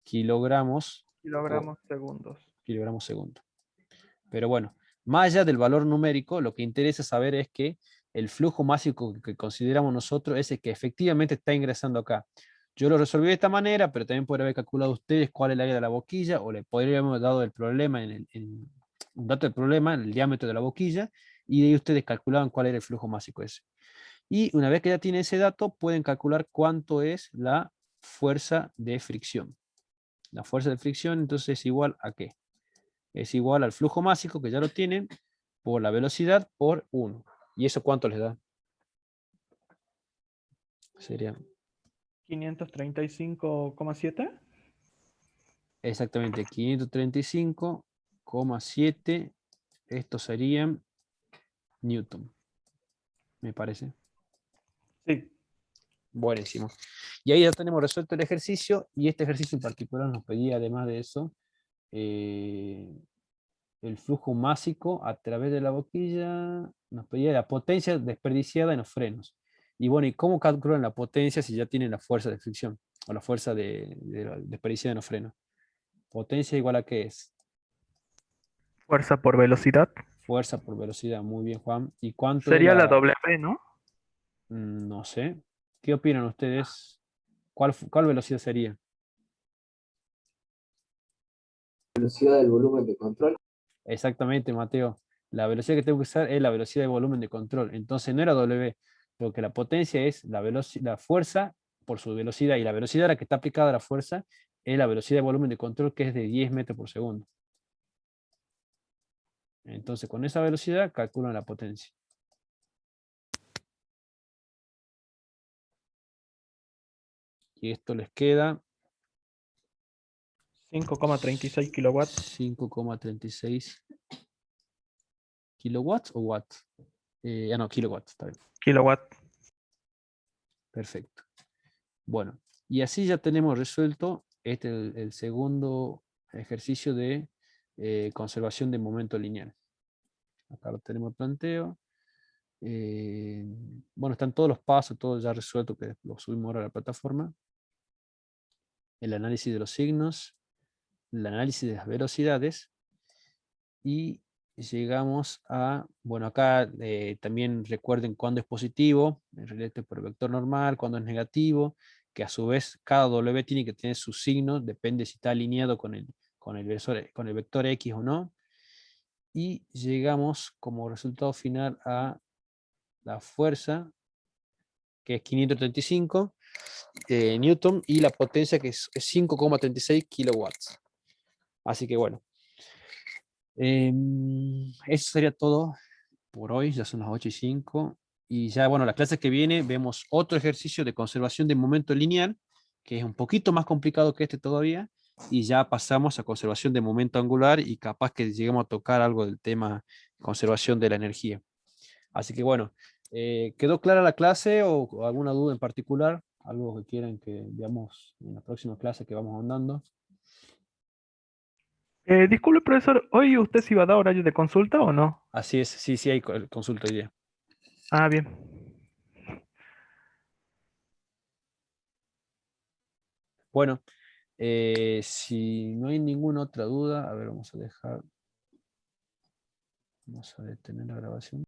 Speaker 1: kilogramos
Speaker 2: Kilogramos segundos.
Speaker 1: segundo. Pero bueno, más allá del valor numérico, lo que interesa saber es que el flujo másico que consideramos nosotros es el que efectivamente está ingresando acá. Yo lo resolví de esta manera, pero también podrían haber calculado ustedes cuál es el área de la boquilla, o le podríamos dado el problema un dato del problema, el diámetro de la boquilla, y de ahí ustedes calculaban cuál era el flujo másico ese. Y una vez que ya tienen ese dato, pueden calcular cuánto es la fuerza de fricción. La fuerza de fricción entonces es igual a ¿qué? Es igual al flujo másico, que ya lo tienen, por la velocidad por 1. ¿Y eso cuánto les da? Sería
Speaker 2: 535,7.
Speaker 1: exactamente 535,7. Esto serían Newton, me parece.
Speaker 2: Sí.
Speaker 1: Buenísimo. Y ahí ya tenemos resuelto el ejercicio, y este ejercicio en particular nos pedía, además de eso, el flujo másico a través de la boquilla, nos pedía la potencia desperdiciada en los frenos. Y bueno, ¿y cómo calculan la potencia si ya tienen la fuerza de fricción? O la fuerza de desperdiciada en los frenos. Potencia igual a ¿qué es?
Speaker 2: Fuerza por velocidad.
Speaker 1: Fuerza por velocidad. Muy bien, Juan. ¿Y cuánto es
Speaker 2: Sería la
Speaker 1: la...?
Speaker 2: W, ¿no?
Speaker 1: No sé. ¿Qué opinan ustedes? ¿Cuál velocidad sería?
Speaker 11: Velocidad del volumen de control.
Speaker 1: Exactamente, Mateo. La velocidad que tengo que usar es la velocidad de volumen de control. Entonces no era W, porque la potencia es la fuerza por su velocidad, y la velocidad a la que está aplicada la fuerza es la velocidad de volumen de control, que es de 10 metros por segundo. Entonces con esa velocidad calculan la potencia. Y esto les queda
Speaker 2: 5,36 kilowatts.
Speaker 1: 5,36 kilowatts o watts. No, kilowatts, está bien.
Speaker 2: Kilowatt.
Speaker 1: Perfecto. Bueno, y así ya tenemos resuelto el segundo ejercicio de conservación de momento lineal. Acá lo tenemos el planteo. Bueno, están todos los pasos, todo ya resuelto, que lo subimos ahora a la plataforma. El análisis de los signos, el análisis de las velocidades, y llegamos a, bueno, acá también recuerden cuándo es positivo, en realidad este por vector normal, cuándo es negativo, que a su vez cada W tiene que tener su signo, depende si está alineado con el vector X o no. Y llegamos como resultado final a la fuerza, que es 535 Newton, y la potencia, que es 5,36 kilowatts. Así que bueno, eso sería todo por hoy. Ya son las 8:05. Y ya, bueno, la clase que viene vemos otro ejercicio de conservación de momento lineal, que es un poquito más complicado que este todavía, y ya pasamos a conservación de momento angular, y capaz que lleguemos a tocar algo del tema conservación de la energía. Así que bueno, ¿quedó clara la clase o alguna duda en particular? ¿Algo que quieran que veamos en la próxima clase que vamos andando?
Speaker 2: Disculpe, profesor, ¿hoy usted sí va a dar horario de consulta o no?
Speaker 1: Así es, sí hay consulta hoy día.
Speaker 2: Ah, bien.
Speaker 1: Bueno, si no hay ninguna otra duda, a ver, vamos a detener la grabación.